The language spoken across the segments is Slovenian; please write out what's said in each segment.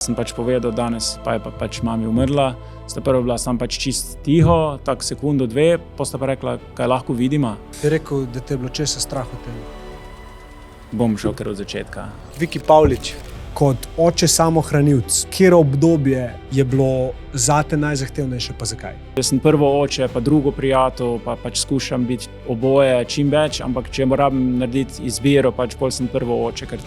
Sem pač povedal danes, pa je pač mami umrla. Sta prva bila sam pač čist tiho, tak sekundo, dve, pa sta pa rekla, kaj lahko vidima. Bi rekel, da te je bilo česa strah v tem? Bom šel kar od začetka. Viki Pavlič, kot oče samohranilc, katero obdobje je bilo zate najzahtevnejše, pa zakaj? Jaz sem prvo oče, pa drugo prijatelj, pa pač skušam biti oboje čim več, ampak če moram narediti izbiro, pač bolj sem prvo oče, ker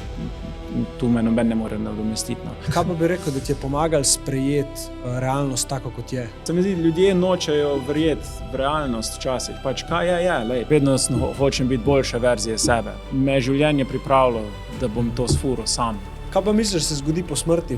tu me noben ne more nadomestiti. No. Kaj pa bi rekel, da ti je pomagal sprejeti realnost tako, kot je? Se mi zdi, ljudje nočejo verjeti v realnost včasih. Pač kaj je, lej. Vedno hočem biti boljša verzija sebe. Me je življenje pripravilo, da bom to sfuro sam. Kaj pa misliš, se zgodi po smrti?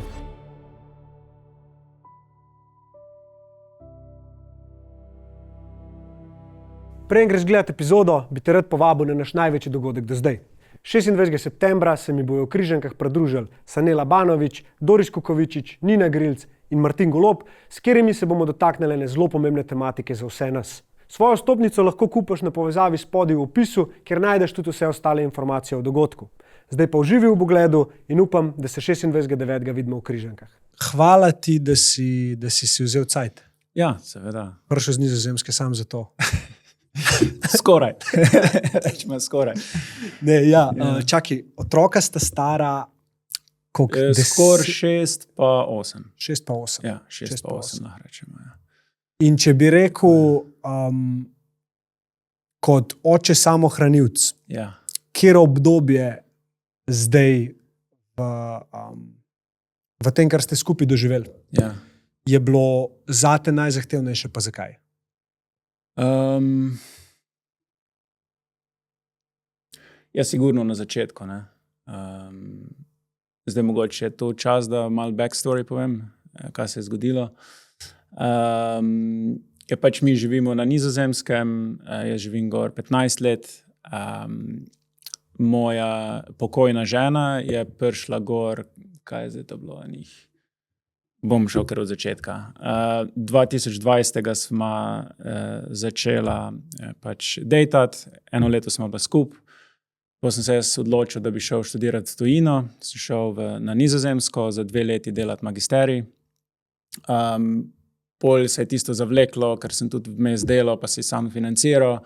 Preden greš gledati epizodo, bi te rad povabil na naš največji dogodek do zdaj. 26. septembra se mi bojo v Križankah pridružili Sanela Banović, Doris Kukovičič, Nina Grilc in Martin Golob, s katerimi se bomo dotaknili ene zelo pomembne tematike za vse nas. Svojo vstopnico lahko kupiš na povezavi spodaj v opisu, kjer najdeš tudi vse ostale informacije o dogodku. Zdaj pa uživi v pogledu in upam, da se 26.9. vidimo v Križankah. Hvala ti, da si vzel cajt. Ja, seveda. Prišel z Nizozemske sam za to. Skoraj. Rečemo skoraj. Ne, ja. Čakaj, otroka sta stara koliko? Skor 6 pa 8. 6 pa 8. Ja, 6 pa 8 lahko rečemo. Ja. In če bi rekel, kot oče samohranilc, Ja. katero obdobje zdaj v tem, kar ste skupaj doživeli, Ja. je bilo zate najzahtevnejše, pa zakaj? Ja, sigurno na začetku. Ne? Zdaj mogoče je to čas, da malo backstory povem, kaj se je zgodilo. Ja, pač mi živimo na Nizozemskem, jaz živim gor 15 let. Moja pokojna žena je prišla gor, kaj je zdaj to bilo njih? Bom šel kar od začetka. 2020 smo začela pač dejtati, eno leto smo bila skupaj. Potem sem se jaz odločil, da bi šel študirati v tujino. Sem šel na Nizozemsko za 2 leti delati magisterij. Pol se je tisto zavleklo, ker sem tudi vmes delal, pa si sam financiral.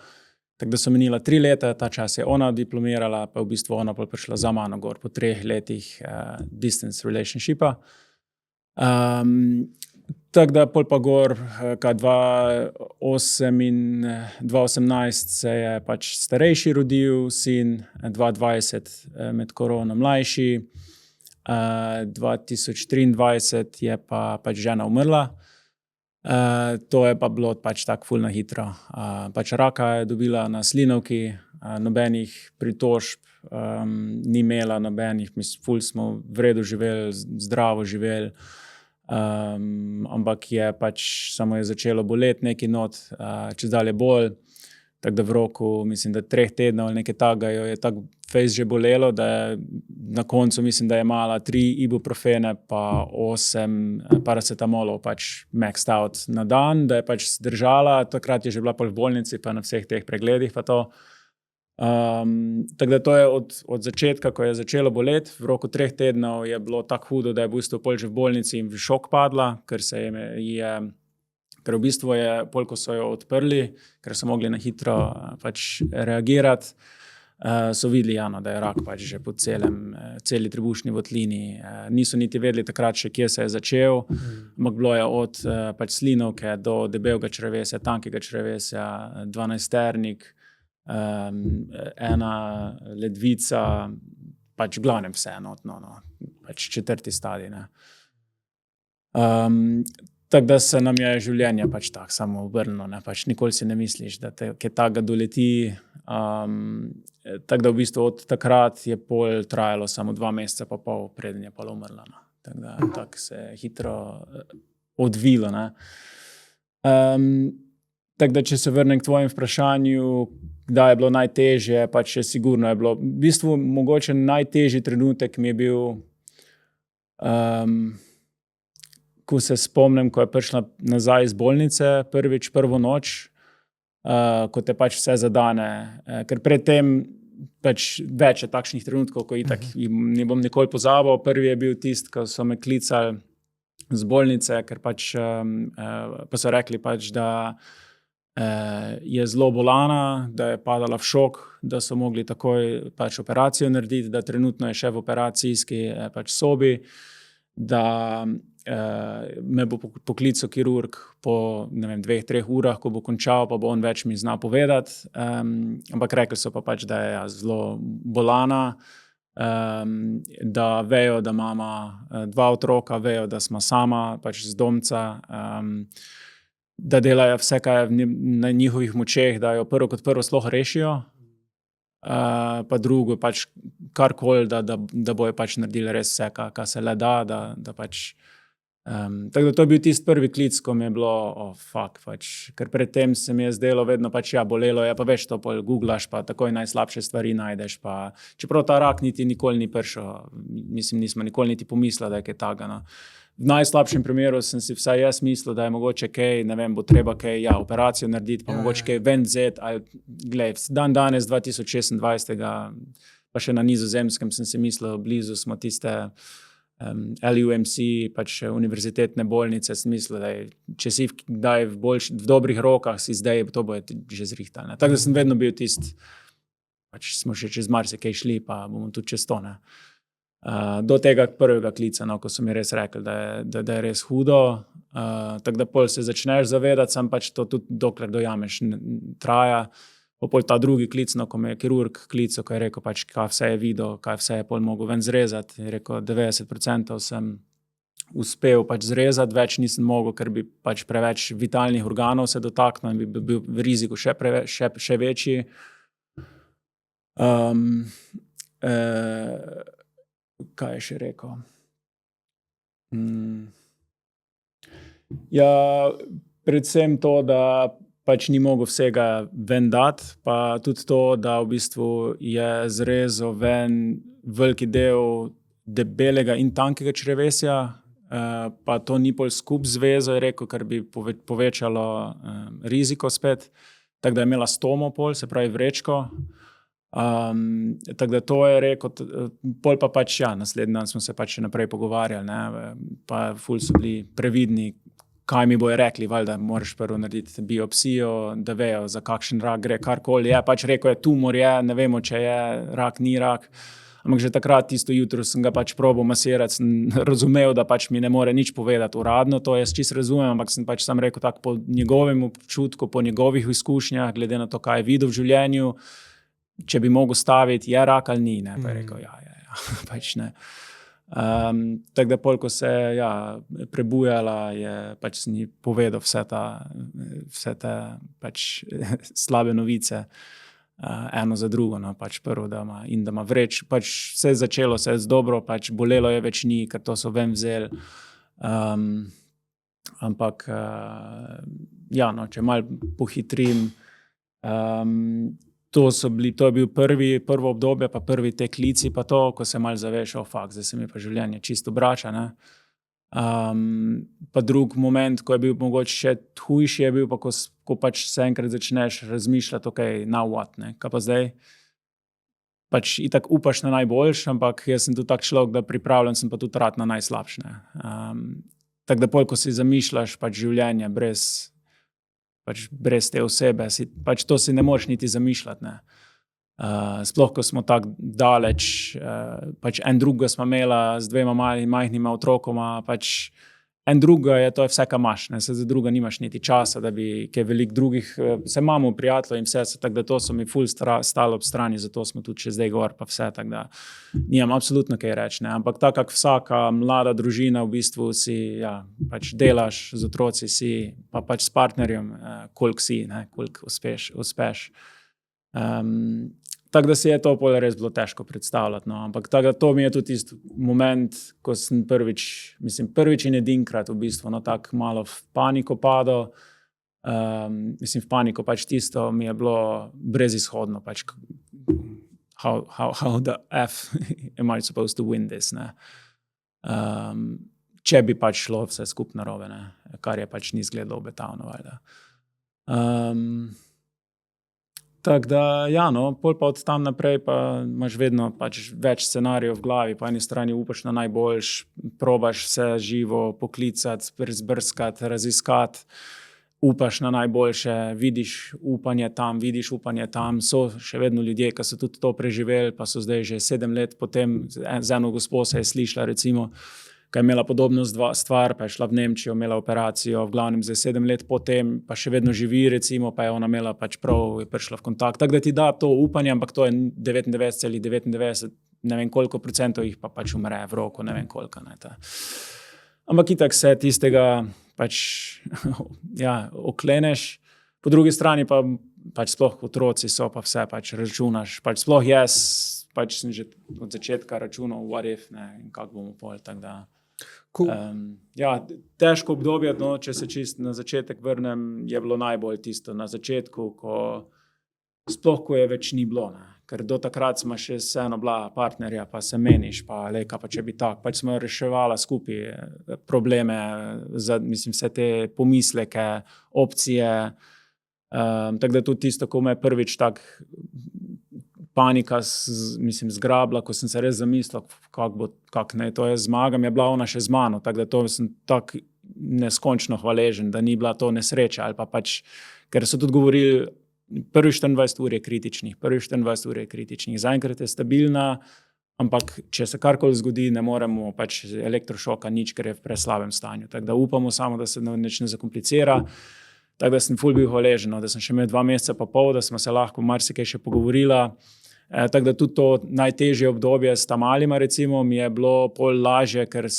Tako da so minila 3 leta, ta čas je ona diplomirala, pa v bistvu ona prišla za mano gor po 3 letih distance relationshipa. Tako da pol pa gor, kaj 2018 se je pač starejši rodil sin, 2020 med korono mlajši, 2023 je pa pač žena umrla. To je pa bilo pač tako ful na hitro. Pač raka je dobila na slinavki, nobenih pritožb, ni imela nobenih, ful smo v redu živeli, zdravo živeli. Ampak je pač samo je začelo boleti neki not, čez dalje bolj, tako da v roku, mislim, da 3 tednov ali nekaj takega jo je tako fejs že bolelo, da je na koncu, mislim, da je imala 3 ibuprofene pa 8 paracetamolov pač maxed out na dan, da je pač zdržala, takrat je že bila pol v bolnici pa na vseh teh pregledih pa to. Tako da to je od začetka, ko je začelo boleti, v roku 3 tednov je bilo tako hudo, da je v bistvu pol že v bolnici in v šok padla, ker v bistvu je pol, ko so jo odprli, ker so mogli na hitro pač reagirati, so videli, Jano, da je rak pač že po celi trebušni votlini. Niso niti vedeli takrat še, kje se je začel, ampak bilo je od pač slinavke do debelega črevesja, tankega črevesja, 12-ternik, ena ledvica, pač v glavnem vse enotno, pač 4. stadij. Tako da se nam je življenje pač tako samo obrnilo, pač nikoli si ne misliš, da te kaj takega doleti. Tako da v bistvu od takrat je pol trajalo samo 2 meseca pa pol, preden je pol umrla. Tako da tako se je hitro odvilo. Tako da, če se vrnem k tvojim vprašanju, kdaj je bilo najtežje, pač je sigurno je bilo. V bistvu mogoče najtežji trenutek mi je bil, ko se spomnim, ko je prišla nazaj iz bolnice, prvo noč, ko te pač vse zadane. Ker predtem pač več je takšnih trenutkov, ko itak ne bom nikoli pozabil. Prvi je bil tisti, ko so me klicali z bolnice, ker pač pa so rekli pač, da je zelo bolana, da je padala v šok, da so mogli takoj pač operacijo narediti, da trenutno je še v operacijski pač sobi, da me bo poklical kirurg po 2-3 urah, ko bo končal, pa bo on več mi zna povedati. Ampak rekli so pa pač, da je zelo bolana, da vejo, da imamo 2 otroka, vejo, da smo sama pač z domca, da delajo vse, kaj je na njihovih močeh, da jo prvo kot prvo sploh rešijo, pa drugo pač karkoli, da bojo pač naredili res vse, kar se le da, da pač tako da to je bil tisti prvi klic, ko mi je bilo pač, ker predtem se mi je zdelo vedno pač bolelo je, pa veš to pol googlaš, pa takoj najslabše stvari najdeš, pa čeprav ta rak niti nikoli ni prišel, mislim, nismo nikoli niti pomislili, da je kaj takega, no. V najslabšem primeru sem si vsaj jaz mislil, da je mogoče kaj, ne vem, bo treba kaj, operacijo narediti, pa mogoče kaj ven vzeti, ali glej, dan danes 2026, pa še na Nizozemskem sem si mislil, blizu smo tiste LUMC, pač univerzitetne bolnice, sem mislil, da če si kdaj v dobrih rokah, si zdaj, to bo že zrihtali. Tako da sem vedno bil tisti, pač smo še čez marsikaj šli, pa bomo tudi čez to, ne. Do tega prvega klica, no, ko so mi res rekli, da je res hudo, tako da pol se začneš zavedati, sam pač to tudi dokler dojameš traja. Pol ta drugi klic, no, ko me je kirurg klical, ko je rekel, pač, kaj vse je videl, kaj vse je pol mogel ven zrezati. Je rekel, 90% sem uspel pač zrezati, več nisem mogel, ker bi pač preveč vitalnih organov se dotaknil in bi bil v riziku še večji. Kaj je še rekel? Ja, predvsem to, da pač ni mogel vsega ven dati, pa tudi to, da v bistvu je zrezal ven veliki del debelega in tankega črevesja, pa to ni pol skup zvezo, je rekel, kar bi povečalo riziko spet, tako da je imela stomo pol, se pravi vrečko. Tako da to je rekel, pol pa pač naslednji dan smo se pač še naprej pogovarjali, ne, pa ful so bili previdni, kaj mi bojo rekli, valjda moraš prvo narediti biopsijo, da vejo, za kakšen rak gre, karkoli je, pač rekel je, tumor je, ne vemo, če je rak, ni rak, ampak že takrat tisto jutro sem ga pač probal masirati, sem razumel, da pač mi ne more nič povedati uradno, to jaz čisto razumem, ampak sem pač sam rekel tako po njegovem občutku, po njegovih izkušnjah, glede na to, kaj je videl v življenju, če bi mogel staviti, je rak ali ni, ne, pa je rekel, pač ne. Tako da pol, ko se prebujala, je pač sem ji povedal vse te pač slabe novice, eno za drugo, no, pač prvo, da ima vreč, pač vse začelo se je dobro, pač bolelo je več ni, ker to so ven vzeli, ampak no, če malo pohitrim, to je bil prvo obdobje, pa prvi te klici, pa to, ko se malo zaveš, zdaj se mi pa življenje čisto obrača, ne. Pa drug moment, ko je bil mogoče še hujši, je bil pa, ko pač se enkrat začneš razmišljati, now what, ne, kaj pa zdaj? Pač itak upaš na najboljš, ampak jaz sem tudi tak človek, da pripravljen sem pa tudi rad na najslabše, ne. Tako da pol, ko si zamišljaš pač življenje brez te osebe, pač to si ne moreš niti zamišljati, ne. Sploh, ko smo tako daleč, pač en drugega smo imela z 2 majhnima otrokoma, pač en druga to je vse, kar imaš, ne, se za druga nimaš niti časa, da bi kaj veliko drugih, se imamo prijateljev in vse, tako da to so mi ful stalo ob strani, zato smo tudi še zdaj gor pa vse, tako da nimam absolutno kaj reči, ne, ampak tako kak vsaka mlada družina v bistvu si, pač delaš z otroci si, pa pač s partnerjem, koliko si, ne, koliko uspeš. Tako da si je to pol res bilo težko predstavljati, no, ampak tako da to mi je tudi tisti moment, ko sem prvič in edinkrat v bistvu, no, tako malo v paniko padel, v paniko pač tisto mi je bilo brezizhodno, pač how the F am I supposed to win this, ne. Če bi pač šlo vse skup narobe, ne, kar je pač ni izgledalo obetavno, valjda. Tako da, ja, no, pol pa od tam naprej pa imaš vedno pač več scenarijev v glavi. Po eni strani upaš na najboljš, probaš vse živo poklicati, zbrskati, raziskati, upaš na najboljše, vidiš upanje tam. So še vedno ljudje, ki so tudi to preživeli, pa so zdaj že 7 let potem, z eno gospo se je slišala, recimo, ki je imela podobno stvar, pa je šla v Nemčijo, imela operacijo, v glavnem za 7 let potem, pa še vedno živi, recimo, pa je ona imela pač prav, je prišla v kontakt. Tako da ti da to upanje, ampak to je 99,99, ne vem koliko procentov jih pa pač umre v roku, ne vem koliko. Ne, ampak itak se tistega pač ja, okleneš. Po drugi strani pa pač sploh otroci so, pa vse pač računaš. Pač sploh jaz pač sem že od začetka računal, what if, ne, in kako bomo pol, tako da. Ja, težko obdobje, no, če se čist na začetek vrnem, je bilo najbolj tisto na začetku, sploh ko je več ni bilo, ne. Ker do takrat smo še vseeno bila partnerja, pa se meniš, pa leka, pa če bi tak, pač smo reševala skupaj probleme, mislim, vse te pomisleke, opcije, tako da tudi tisto, ko me prvič tak panika zgrabila, ko sem se res zamislil, kako naj to jaz zmagam, je bila ona še z mano, tako da to sem tak neskončno hvaležen, da ni bila to nesreča, ali pa pač, ker so tudi govorili, prvih 24 ur je kritičnih, zaenkrat je stabilna, ampak če se karkoli zgodi, ne moremo pač elektrošoka nič, ker je v preslabem stanju, tako da upamo samo, da se nič ne zakomplicira. Tako da sem ful bil hvaležen, da sem še imel 2 meseca pa pol, da smo se lahko marsikaj še pogovorila. Tako da tudi to najtežje obdobje s tamalima, recimo, mi je bilo pol lažje, ker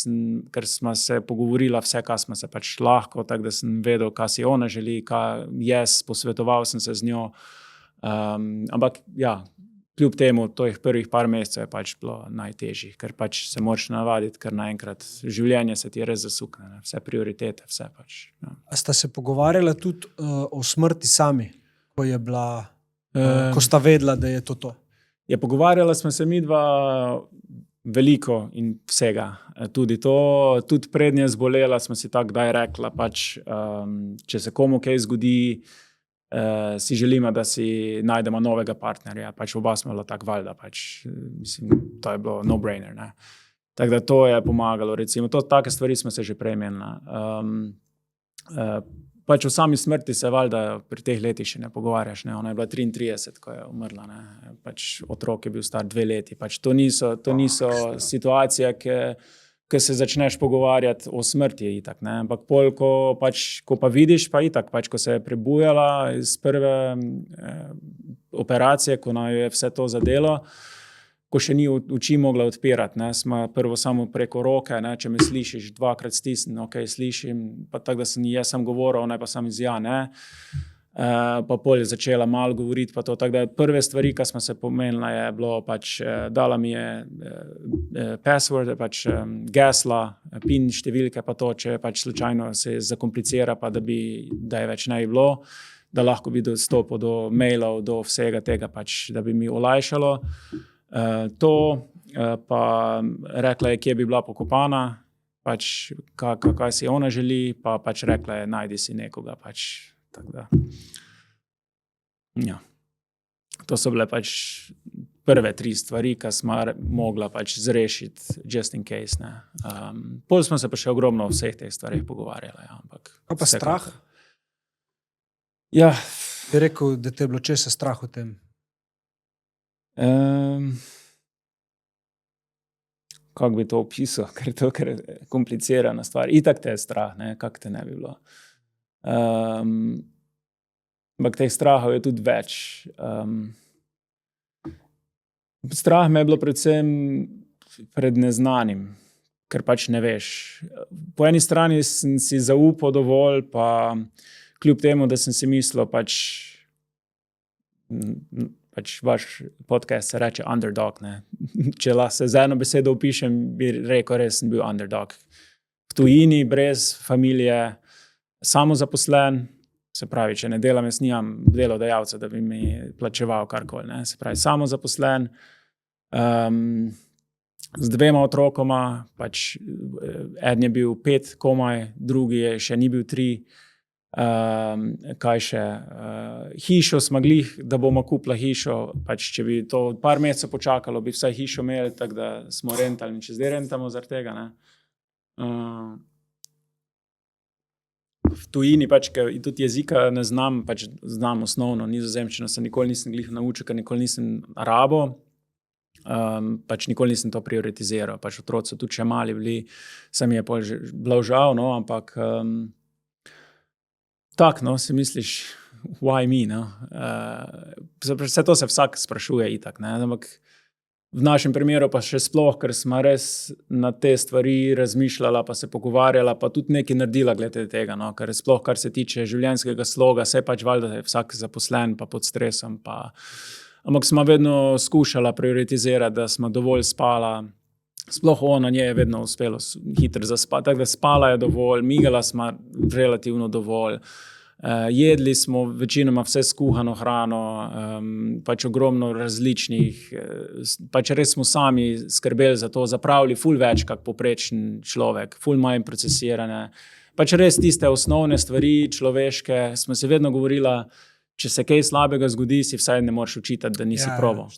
smo se pogovorila vse, kar smo se pač lahko, tako da sem vedel, kaj si ona želi, kaj jaz, posvetoval sem se z njo. Ampak ja, kljub temu, teh prvih par mesecev je pač bilo najtežjih, ker pač se moraš navaditi, ker naenkrat življenje se ti res zasukne, ne? Vse prioritete, vse pač. Ja. A sta se pogovarjala tudi o smrti sami, ko je bila, ko sta vedela, da je to? Ja, pogovarjala smo se midva veliko in vsega. Tudi prednje zbolela, smo si tako kdaj rekla, pač, če se komu kaj zgodi, si želimo, da si najdemo novega partnerja. Pač oba smo bila tako valjda, pač, mislim, to je bilo no-brainer. Ne? Tako da to je pomagalo, recimo. Take stvari smo se že prej menila. Pač o sami smrti se valjda pri teh letih še ne pogovarjaš. Ne? Ona je bila 33, ko je umrla. Ne? Pač otrok je bil star 2 leti. Pač to niso situacije, ki se začneš pogovarjati o smrti itak. Ne? Ampak pol, ko pa vidiš, pa itak, pač, ko se je prebujala iz prve operacije, ko naj je vse to zadelo, ko še ni oči mogla odpirati, ne, smo prvo samo preko roke, ne, če me slišiš, 2-krat stisnem, ok, slišim, pa tako da sem jaz sam govoril, ona pa sam izja, ne, pa pol je začela malo govoriti, pa to, tako da prve stvari, ki smo se pomenila, je bilo pač, dala mi je password, pač gesla, pin številke, pa to, če pač slučajno se zakomplicira, pa da je več ne bilo, da lahko bi dostopil do mailov, do vsega tega, pač, da bi mi olajšalo. Pa rekla je, kje bi bila pokopana, pač, kaj si ona želi, pa pač rekla je, najdi si nekoga, pač, tako da. Ja. To so bile pač prve 3 stvari, ki smo mogla pač zrešiti, just in case, ne. Pol smo se pa še ogromno o vseh teh stvarih pogovarjali, ja, ampak. Kaj pa strah? Ja. Bi rekel, da te je bilo česa strah v tem? Kako bi to opisal, ker to je komplicirana stvar. Itak te je strah, ne, kako te ne bi bilo. Ampak teh strahov je tudi več. Strah me je bilo predvsem pred neznanim, ker pač ne veš. Po eni strani sem si zaupal dovolj, pa kljub temu, da sem si mislil, pač vaš podcast se reče underdog, ne. Če lahko se z eno besedo opišem, bi rekel, res sem bil underdog. V tujini, brez familije, samozaposlen, se pravi, če ne delam, jaz nimam delodajalca, da bi mi plačeval karkoli, ne. Se pravi, samozaposlen, z 2 otrokoma, pač eden je bil 5 komaj, drugi še ni bil 3, Kaj še? Hišo smo glih, da bomo kupila hišo, pač če bi to par mesecev počakalo, bi vsaj hišo imeli, tako da smo rentali in če zdaj rentamo zaradi tega, ne. V tujini pač, ker tudi jezika ne znam, pač znam osnovno nizozemščino, se nikoli nisem glih naučil, ker nikoli nisem rabo, pač nikoli nisem to prioritiziral, pač otroci so tudi še mali bili, se mi je pol bilo žal, no, ampak tak, no, si misliš, why me, no? Vse to se vsak sprašuje itak, ne, ampak v našem primeru pa še sploh, ker smo res na te stvari razmišljala, pa se pogovarjala, pa tudi nekaj naredila glede tega, no, ker sploh, kar se tiče življenjskega sloga, se pač valjda je vsak zaposlen, pa pod stresom, pa ampak smo vedno skušala prioritizirati, da smo dovolj spala, sploh ona nje je vedno uspelo hitro zaspati, tako da spala je dovolj, migala smo relativno dovolj, jedli smo večinoma vse skuhano hrano, pač ogromno različnih, pač res smo sami skrbeli za to, zapravili ful več kak poprečen človek, ful manj procesirane, pač res tiste osnovne stvari človeške, smo si vedno govorila, če se kaj slabega zgodi, si vsaj ne moreš očitati, da nisi probal.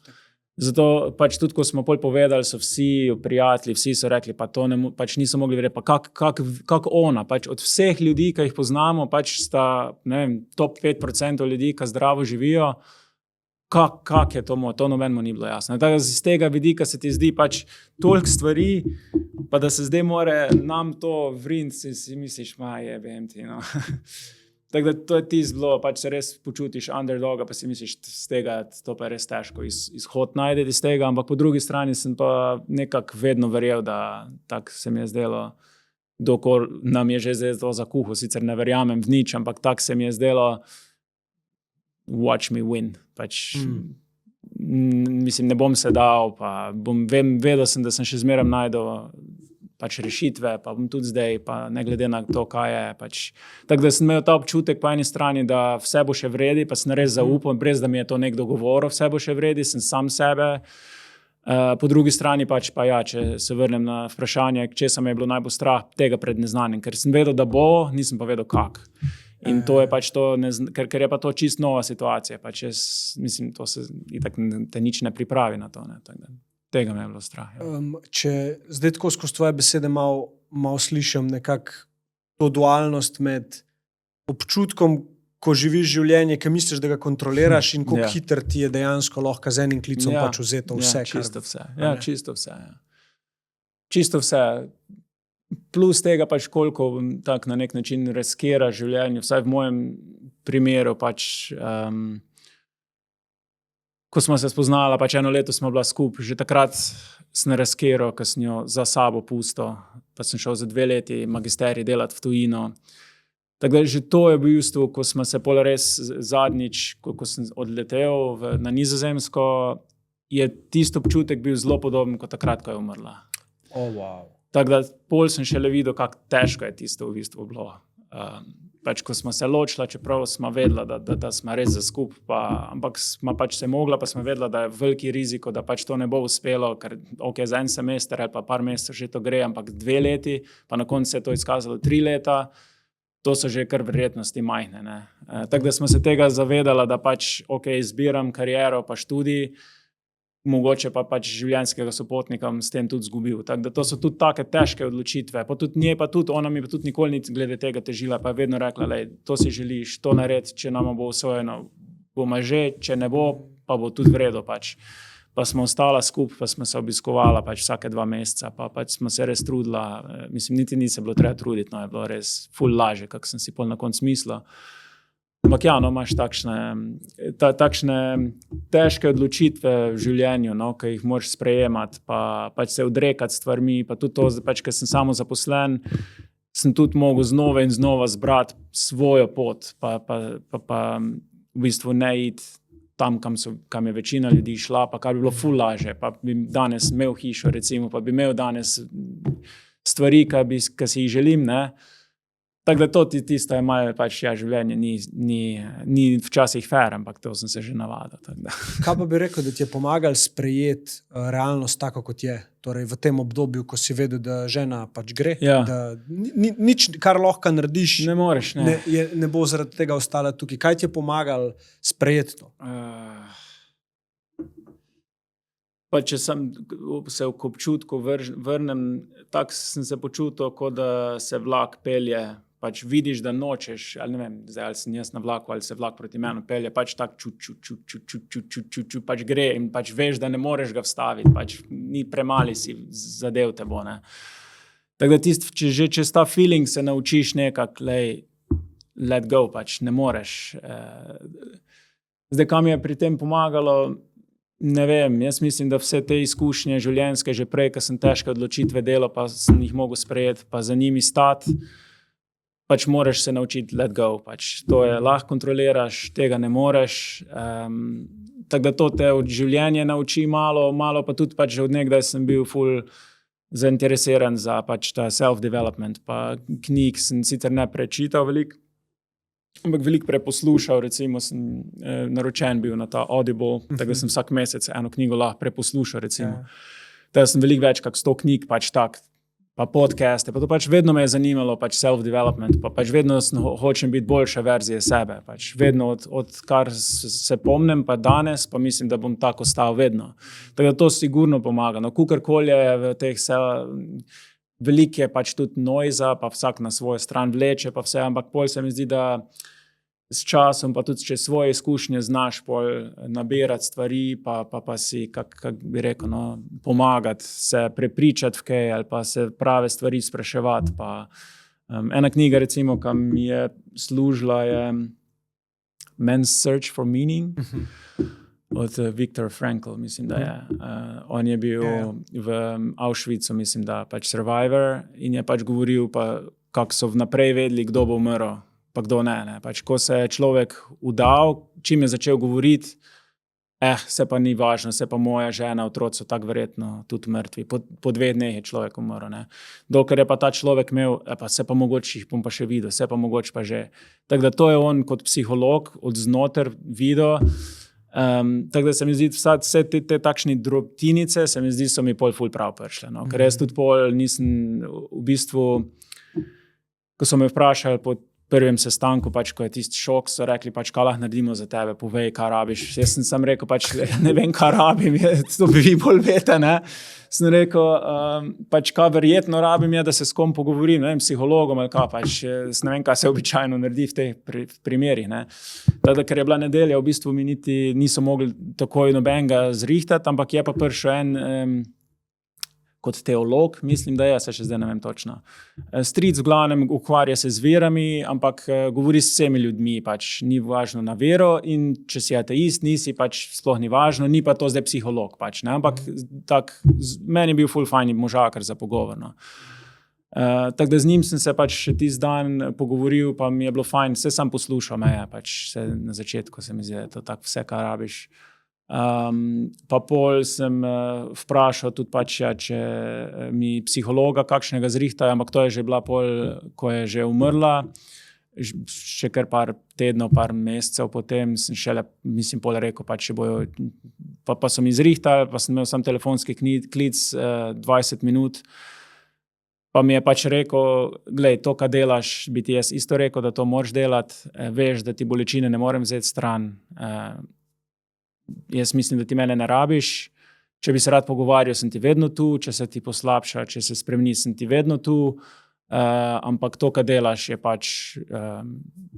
Zato pač tudi, ko smo pol povedali, so vsi prijatelji, vsi so rekli, pa to pač niso mogli verjeti, pa kak ona, pač od vseh ljudi, ki jih poznamo, pač sta, ne vem, top 5% ljudi, ki zdravo živijo, kak je to nobenemu ni bilo jasno. Tako iz tega vidika se ti zdi pač toliko stvari, pa da se zdaj more nam to vriniti, si misliš, jebem ti, no. Tako da to je ti zelo, pač se res počutiš underdoga, pa si misliš, z tega, to pa je res težko izhod najdeti iz tega, ampak po drugi strani sem pa nekako vedno verjel, da tako se mi je zdelo, dokor nam je že zdaj to za kuho, sicer ne verjamem v nič, ampak tako se mi je zdelo, watch me win, pač mislim, ne bom se dal, pa vedel sem, da sem še zmeraj najdel pač rešitve, pa bom tudi zdaj, pa ne glede na to, kaj je. Pač. Tako da sem imel ta občutek po eni strani, da vse bo še vredi, pa sem res zaupal, brez da mi je to nekdo govoril, vse bo še vredi, sem sam sebe. Po drugi strani pač pa ja, če se vrnem na vprašanje, česa me je bilo najbolj strah, tega pred neznanim, ker sem vedel, da bo, nisem pa vedel kak. In to je pač to, ker je pa to čist nova situacija, pač jaz mislim, to se itak te nič ne pripravi na to, ne, tako da. Tega me je bilo strah. Ja. Če zdaj tako skozi tvoje besede malo slišim nekako to dualnost med občutkom, ko živiš življenje, ki misliš, da ga kontroliraš in koliko hitro ti je dejansko lahko z enim klicom pač vzeto vse. Čisto vse. Ja, čisto vse. Ja. Čisto vse. Plus tega pač koliko tak na nek način riskira življenje, vsaj v mojem primeru pač ko smo se spoznala, pač 1 leto smo bila skupaj, že takrat sem riskiral, ko sem jo za sabo pustil, pa sem šel za 2 leti magisterij delati v tujino. Tako da že to je v bistvu, ko smo se pol res zadnjič, ko sem odletel na Nizozemsko, je tisto občutek bil zelo podoben kot takrat, ko je umrla. Wow. Tako da pol sem šele videl, kako težko je tisto v bistvu bilo. Pač, ko smo se ločila, čeprav smo vedela, da smo res za skup, ampak smo pač se mogla, pa smo vedela, da je veliki riziko, da pač to ne bo uspelo, ker ok, za 1 semester ali pa par mesecev že to gre, ampak 2 leti, pa na koncu se je to izkazalo 3 leta, to so že kar verjetnosti majhne. Ne? Tako da smo se tega zavedala, da pač ok, izbiram kariero pa študij, mogoče pa pač življenjskega sopotnika s tem tudi zgubil. Tako da to so tudi take težke odločitve. Pa tudi nje, pa tudi ona mi pa tudi nikoli ni glede tega težila, pa je vedno rekla, lej, to si želiš, to naredi, če nam bo usvojeno, bomo že, če ne bo, pa bo tudi v redu pač. Pa smo ostala skupaj, pa smo se obiskovala pač vsake 2 meseca, pa pač smo se res trudila, mislim, niti ni se bilo treba truditi, no, je bilo res ful lažje, kak sem si pol na koncu mislil. Ampak ja, no, imaš takšne težke odločitve v življenju, no, ki jih moraš sprejemati, pa pač se odrekati stvarmi, pa tudi to, pač, ker sem samozaposlen, sem tudi mogel znova in znova zbrati svojo pot, pa v bistvu ne iti tam, kam je večina ljudi šla, pa kar bi bilo ful lažje, pa bi danes imel hišo, recimo, pa bi imel danes stvari, ki si jih želim, ne. Tako da to tisto je moje pač, življenje, ni včasih fair, ampak to sem se že navadil. Kaj pa bi rekel, da ti je pomagal sprejeti realnost tako, kot je? Torej v tem obdobju, ko si vedel, da žena pač gre, da nič, kar lahko narediš, ne moreš. Ne bo zaradi tega ostala tukaj. Kaj ti je pomagal sprejeti to? Pa če sem se v občutku vrnem, tako sem se počutil, kot da se vlak pelje. Pač vidiš, da nočeš, ali ne vem, zdaj ali sem jaz na vlaku, ali se vlak proti meni pelje, pač tak pač gre in pač veš, da ne moreš ga vstaviti, pač ni premali si zadev te bo, ne. Tako da če čez ta feeling se naučiš nekako, let go, pač ne moreš. Zdaj, kam je pri tem pomagalo, ne vem, jaz mislim, da vse te izkušnje življenjske, že prej, ko sem težke odločitve delal, pa sem jih mogel sprejeti, pa za njimi stati, pač moraš se naučiti let go, pač to je, lahko kontroliraš, tega ne moreš, tako da to te od življenja nauči malo pa tudi pač od nekdaj sem bil ful zainteresiran za pač ta self-development, pa knjig sem sicer ne prečital veliko, ampak veliko preposlušal, recimo sem naročen bil na ta Audible, tako da sem vsak mesec eno knjigo lahko preposlušal, recimo. Da sem veliko več kak 100 knjig, pač tak, pa podcaste, pa to pač vedno me je zanimalo, pač self-development, pa pač vedno hočem biti boljša verzija sebe, pač vedno od kar se pomnim, pa danes, pa mislim, da bom tako ostal vedno. Tako da to sigurno pomaga. No, kakorkoli je v teh veliko je pač tudi noiza, pa vsak na svojo stran vleče, pa vse, ampak pol se mi zdi, da s časom, pa tudi čez svoje izkušnje znaš pol nabirati stvari, pa si, kak bi rekel, no, pomagati, se prepričati v kaj, ali pa se prave stvari spraševati. Pa, ena knjiga, recimo, ki mi je služila, je Man's Search for Meaning, od Viktor Frankl, mislim, da je. On je bil v Auschwitzu, mislim, da pač survivor in je pač govoril, pa kako so vnaprej vedeli, kdo bo umrl, pa kdo ne. Pač, ko se je človek udal, čim je začel govoriti, se pa ni važno, se pa moja žena, otroci so tako verjetno tudi mrtvi. Po 2 dneh je človek umrl. Ne. Dokler je pa ta človek imel, pa se pa mogoče jih bom pa še videl, se pa mogoče pa že. Tako da to je on kot psiholog od znotraj videl. Tako da se mi zdi, vse te takšne drobtinice, se mi zdi, so mi pol ful prav prišle. No. Ker jaz tudi pol nisem v bistvu, ko so me vprašali po prvem sestanku, pač, ko je tisti šok, so rekli, pač, kaj lahko naredimo za tebe, povej, kaj rabiš. Jaz sem rekel, pač, ne vem, kaj rabim, to bi vi bolj vete, ne. Sem rekel, pač, kaj verjetno rabim je, da se s kom pogovorim, ne vem, psihologom ali kaj, pač, ne vem, kaj se običajno naredi v teh primerih, ne. Tada, ker je bila nedelja, v bistvu mi niti niso mogli takoj nobenega zrihtati, ampak je pa prišel en kot teolog, mislim, da je, se še zdaj ne vem točno. Stric v glavnem ukvarja se z verami, ampak govori s vsemi ljudmi, pač ni važno na vero in če si ateist, nisi, pač sploh ni važno, ni pa to zdaj psiholog, pač, ne, ampak tak, meni je bil ful fajn možakar za pogovor, no. Tako da z njim sem se pač še tisti dan pogovoril, pa mi je bilo fajn, vse sam poslušal me je, pač se na začetku se mi zdi, da je to tako vse, kar rabiš. Pa pol sem vprašal tudi pač, če mi psihologa kakšnega zrihtajo, ampak to je že bila pol, ko je že umrla, še kar par tednov, par mesecev potem sem šele, mislim, pol rekel, pač če bojo, pa so mi zrihtali, pa sem imel sam telefonski klic 20 minut, pa mi je pač rekel, glej, to, kaj delaš, bi ti jaz isto rekel, da to moraš delati, veš, da ti bolečine ne morem vzeti stran, jaz mislim, da ti mene ne rabiš, če bi se rad pogovarjal, sem ti vedno tu, če se ti poslabša, če se spremeni, sem ti vedno tu, ampak to, kar delaš, je pač,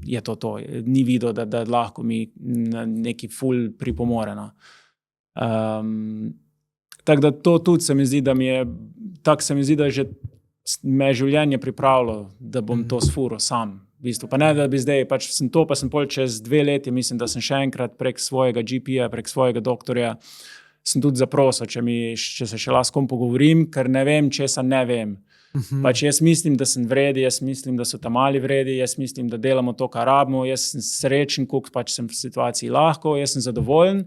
je to. Ni videl, da lahko mi neki ful pripomore. No. Tako da to tudi se mi zdi, da mi je, tako se mi zdi, da že me življenje pripravilo, da bom to sfuro sam. V bistvu. Pa ne, da bi zdaj, pač sem to, pa sem pol čez 2 leti, mislim, da sem še enkrat prek svojega GP-ja, prek svojega doktorja, sem tudi zaprosil, če se še lahko s kom pogovorim, ker ne vem, česa ne vem. Pač jaz mislim, da sem vredi, jaz mislim, da so tam mali vredi, jaz mislim, da delamo to, kar rabimo, jaz sem srečen, koliko pač sem v situaciji lahko, jaz sem zadovoljen,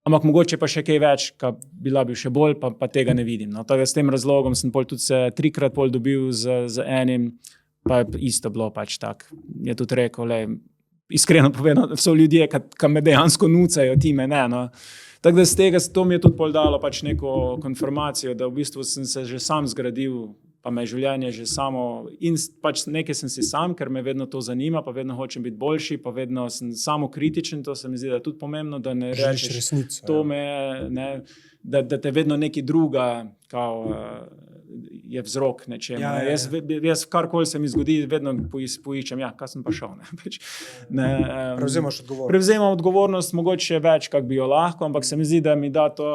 ampak mogoče pa še kaj več, ka bila bi še bolj, pa tega ne vidim. No, tako s tem razlogom sem pol tudi se 3-krat pol dobil z enim, pa je isto bilo pač tako. Je tudi rekel, iskreno povedano, so ljudje, ki me dejansko nucajo, ti me ne. No. Tako da z tega to mi je tudi pol dalo pač neko konfirmacijo, da v bistvu sem se že sam zgradil, pa me življenje že samo in pač nekaj sem si sam, ker me vedno to zanima, pa vedno hočem biti boljši, pa vedno sem samokritičen, to se mi zdi, da je tudi pomembno, da ne rečeš resnico, to me, da te vedno neki druga kao, je vzrok nečemu. Jaz karkoli se mi zgodi, vedno poiščem, kaj sem pa šel. Prevzemaš odgovornost. Prevzemam odgovornost, mogoče več, kak bi jo lahko, ampak se mi zdi, da mi da to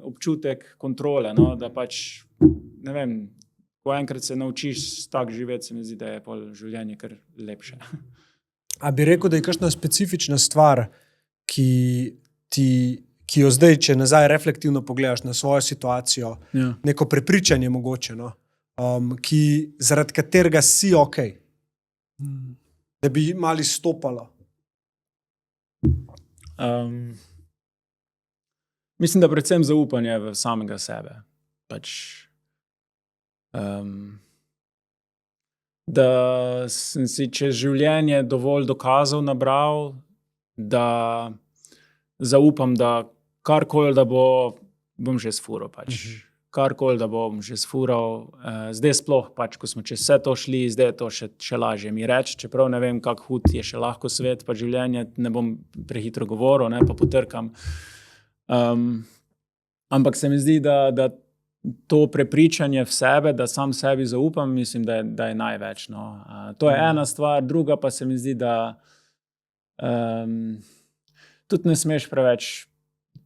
občutek kontrole, no? Da pač, ne vem, ko enkrat se naučiš tako živeti, se mi zdi, da je pol življenje kar lepše. A bi rekel, da je kakšna specifična stvar, ki jo zdaj, če nazaj reflektivno pogledaš na svojo situacijo, neko prepričanje mogoče, no? Zaradi katerega si okej, da bi malo izstopalo? Mislim, da predvsem zaupanje v samega sebe. Pač, da sem si čez življenje dovolj dokazov nabral, da zaupam, da karkoli, da bom že sfural. Pač. Karkoli, da bom že sfural. Zdaj sploh, pač, ko smo čez vse to šli, zdaj je to še lažje mi reči, čeprav ne vem, kak hud je še lahko svet, pa življenje, ne bom prehitro govoril, ne, pa potrkam. Ampak se mi zdi, da to prepričanje v sebe, da sam sebi zaupam, mislim, da je največ. No. To je ena stvar, druga pa se mi zdi, da tudi ne smeš preveč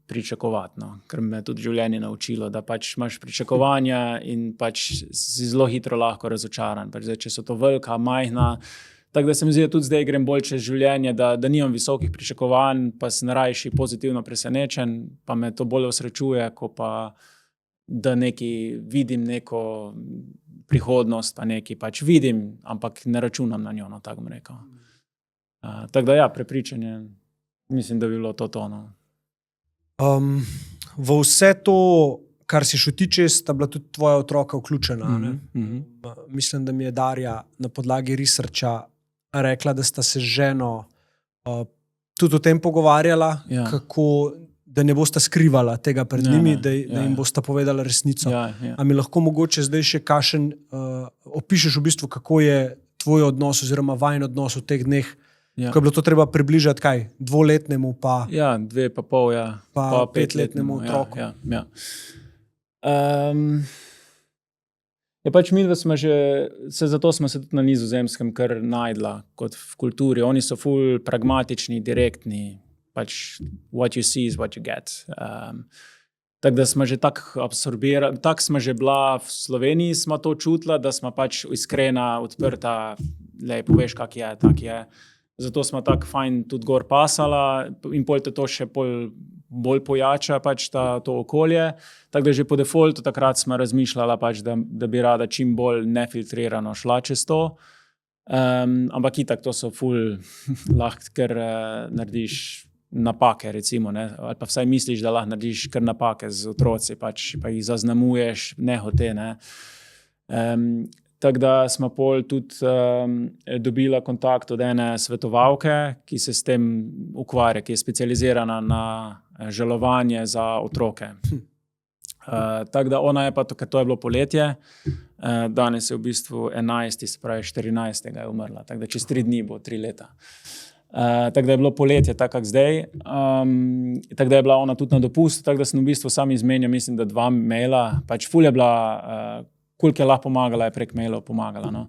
pričakovati, no. Ker me tudi življenje naučilo, da pač imaš pričakovanja in pač si zelo hitro lahko razočaran. Pač zdaj, če so to velika, majhna, tako da se mi zdi, da tudi zdaj grem bolj čez življenje, da nimam visokih pričakovanj, pa sem rajši pozitivno presenečen, pa me to bolj osrečuje, ko pa da vidim neko prihodnost, pa nekaj pač vidim, ampak ne računam na njo, no, tako bom rekel. Tako da prepričanje, mislim, da bi bilo to tono. V vse to, kar si šel ti čez, sta bila tudi tvoja otroka vključena. Mislim, da mi je Darja na podlagi researcha rekla, da sta se z ženo tudi o tem pogovarjala, kako, da ne bosta skrivala tega pred njimi, da jim bosta povedala resnico. A mi lahko mogoče zdaj še kakšen opišeš v bistvu, kako je tvoj odnos oziroma vajin odnos v teh dneh, ko je bilo to treba približati, kaj, 2-letnemu pa... 2,5, pa 5-letnemu otroku. Pač mi, da smo zato smo se tudi na Nizozemskem kar najdla kot v kulturi. Oni so ful pragmatični, direktni, pač what you see is what you get. Tako da smo že tako absorbirali, tako smo že bila v Sloveniji, smo to čutila, da smo pač iskrena, odprta, poveš, kak je, tak je. Zato smo tako fajn tudi gor pasala in pol te to še bolj pojača pač to okolje. Tako da že po defaultu takrat smo razmišljala pač, da bi rada čim bolj nefiltrirano šla čez to. Ampak itak to so ful lahko, ker narediš napake, recimo, ne? Ali pa vsaj misliš, da lahko narediš kar napake z otroci, pač pa jih zaznamuješ nehote, ne. Tako da smo pol tudi dobila kontakt od ene svetovalke, ki se s tem ukvarja, ki je specializirana na žalovanje za otroke. Tako da ona je pa, ker to je bilo poletje, danes je v bistvu 11, se pravi 14. je umrla, tako da čez 3 dni bo 3 leta. Tako da je bilo poletje, tako kak zdaj. Tako da je bila ona tudi na dopustu, tako da sem v bistvu sam izmenjal, mislim, da 2 maila, pač ful je bila, koliko je lahko pomagala, je prek mailov pomagala. No.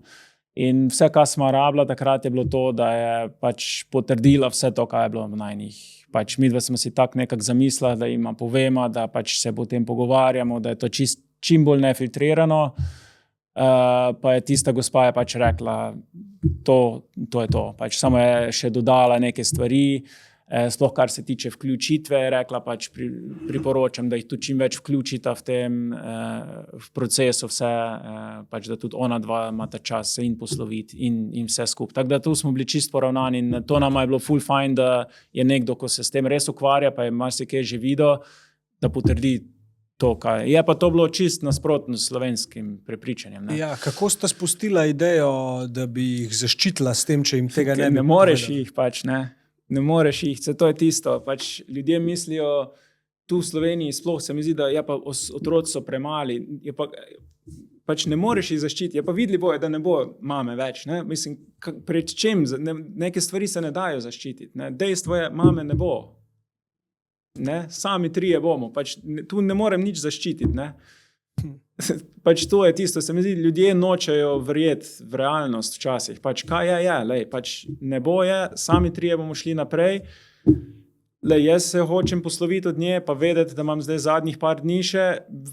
In vse, kar smo rabila takrat, je bilo to, da je pač potrdila vse to, kaj je bilo v najnih. Pač midva smo si tako nekako zamislila, da jima povema, da pač se o tem pogovarjamo, da je to čim bolj nefiltrirano. Pa je tista gospa je pač rekla, to je to. Pač samo je še dodala neke stvari, sploh kar se tiče vključitve, je rekla, pač priporočam, da jih tudi čim več vključita v tem v procesu vse, pač da tudi ona dva imata čas se in posloviti in vse skupaj. Tako da tu smo bili čisto poravnani in to nama je bilo ful fajn, da je nekdo, ko se s tem res ukvarja, pa je marsikaj že videl, da potrdi to, kaj je. Je pa to bilo čist nasprotno s slovenskim prepričanjem. Ne? Ja, kako sta spustila idejo, da bi jih zaščitila s tem, če jim tega ne bi Ne moreš povedala? jih pač, ne moreš jih, to je tisto. Pač ljudje mislijo, tu v Sloveniji sploh se mi zdi, da pa otroci so premali, pač ne moreš jih zaščititi, pa vidljivo je, da ne bo mame več. Ne? Mislim, pred čem? Neke stvari se ne dajo zaščititi. Ne? Dejstvo je, mame ne bo. Ne? Sami trije bomo, pač tu ne morem nič zaščititi. Ne? Pač to je tisto, se mi zdi, ljudje nočejo verjeti v realnost včasih. Pač kaj je, lej, pač ne bo je, sami trije bomo šli naprej. Lej, jaz se hočem posloviti od nje, pa vedeti, da imam zdaj zadnjih par dni še.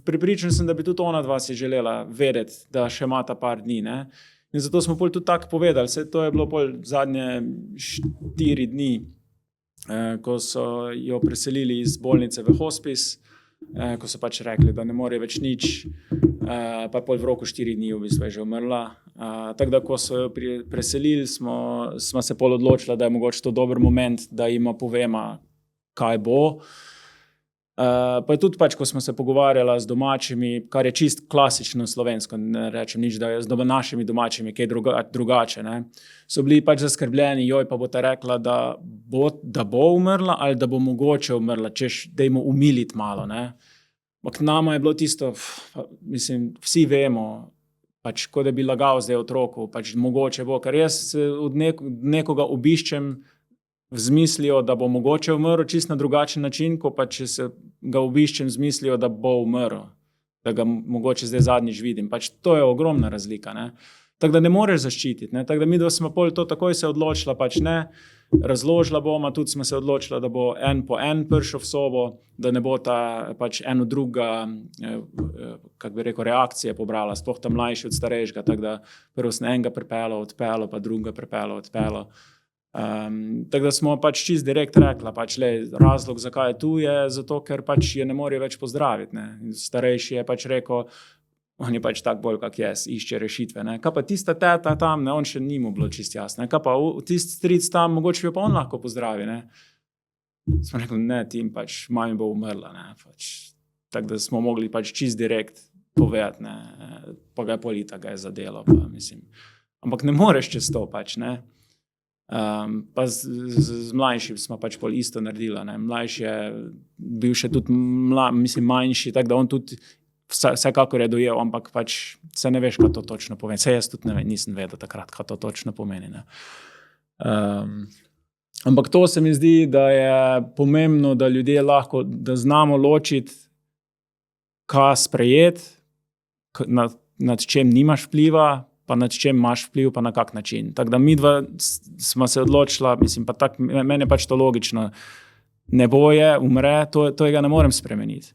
Pripričan sem, da bi tudi ona dva si želela vedeti, da še ima ta par dni. Ne? In zato smo pol tudi tako povedali. Vse to je bilo pol zadnje 4 dni, ko so jo preselili iz bolnice v hospice, ko so pač rekli, da ne more več nič, pa pol v roku 4 dni v bistvu je že umrla. Tako da, ko so jo preselili, smo se pol odločili, da je mogoče to dober moment, da jima povema, kaj bo. Pa je tudi pač, ko smo se pogovarjali z domačimi, kar je čist klasično slovensko, ne rečem nič, da je z našimi domačimi kaj drugače, ne. So bili pač zaskrbljeni, joj, pa bo ta rekla, da bo umrla ali da bo mogoče umrla, češ dajmo umiliti malo, ne. Ampak nama je bilo tisto, mislim, vsi vemo, pač, ko da bi lagal zdaj otroku, pač mogoče bo, ker jaz od nekoga obiščem z mislijo, da bo mogoče umrl čist na drugačen način, ko pa če se ga obiščem z mislijo, da bo umrl, da ga mogoče zdaj zadnjič vidim. Pač to je ogromna razlika, ne. Tako da ne moreš zaščititi, ne. Tako da mi smo pol to takoj se odločila, pač ne, razložila bomo, tudi smo se odločila, da bo en po en prišel v sobo, da ne bo ta pač eno druga, kako bi rekel, reakcije pobrala, sploh ta mlajši od starejšega, tako da prvo sem enega pripelo, odpelo, pa drugega pripelo, odpelo. Tako da smo pač čist direkt rekla, pač razlog, zakaj je tu, je zato, ker pač je ne morejo več pozdraviti. Ne. Starejši je pač rekel, on je pač tak bolj, kak jaz, išče rešitve. Ne. Kaj pa tista teta tam, ne, on še ni mu bilo čist jasno. Kaj pa tisti stric tam, mogoče bi pa on lahko pozdravi. Ne. Smo rekli, ne, tim pač, mami bo umrla. Ne, pač. Tako da smo mogli pač čist direkt povedati, ne, pa ga je polita, ga je zadelo. Pa, mislim. Ampak ne moreš čez to pač, ne. Pa z mlajšim smo pač pol isto naredila. Ne. Mlajši je bil še tudi manjši, tako da on tudi vsekakor je dojel, ampak pač se ne veš, kaj to točno pomeni. Se jaz tudi nisem vedel takrat, kaj to točno pomeni. Ne. Ampak to se mi zdi, da je pomembno, da ljudje lahko, da znamo ločiti, kaj sprejeti, nad čem nimaš vpliva, pa nad čem imaš vpliv, pa na kak način. Tako da mi dva smo se odločila, mislim, pa tak, meni je pač to logično, ne boje, umre, to ga ne morem spremeniti.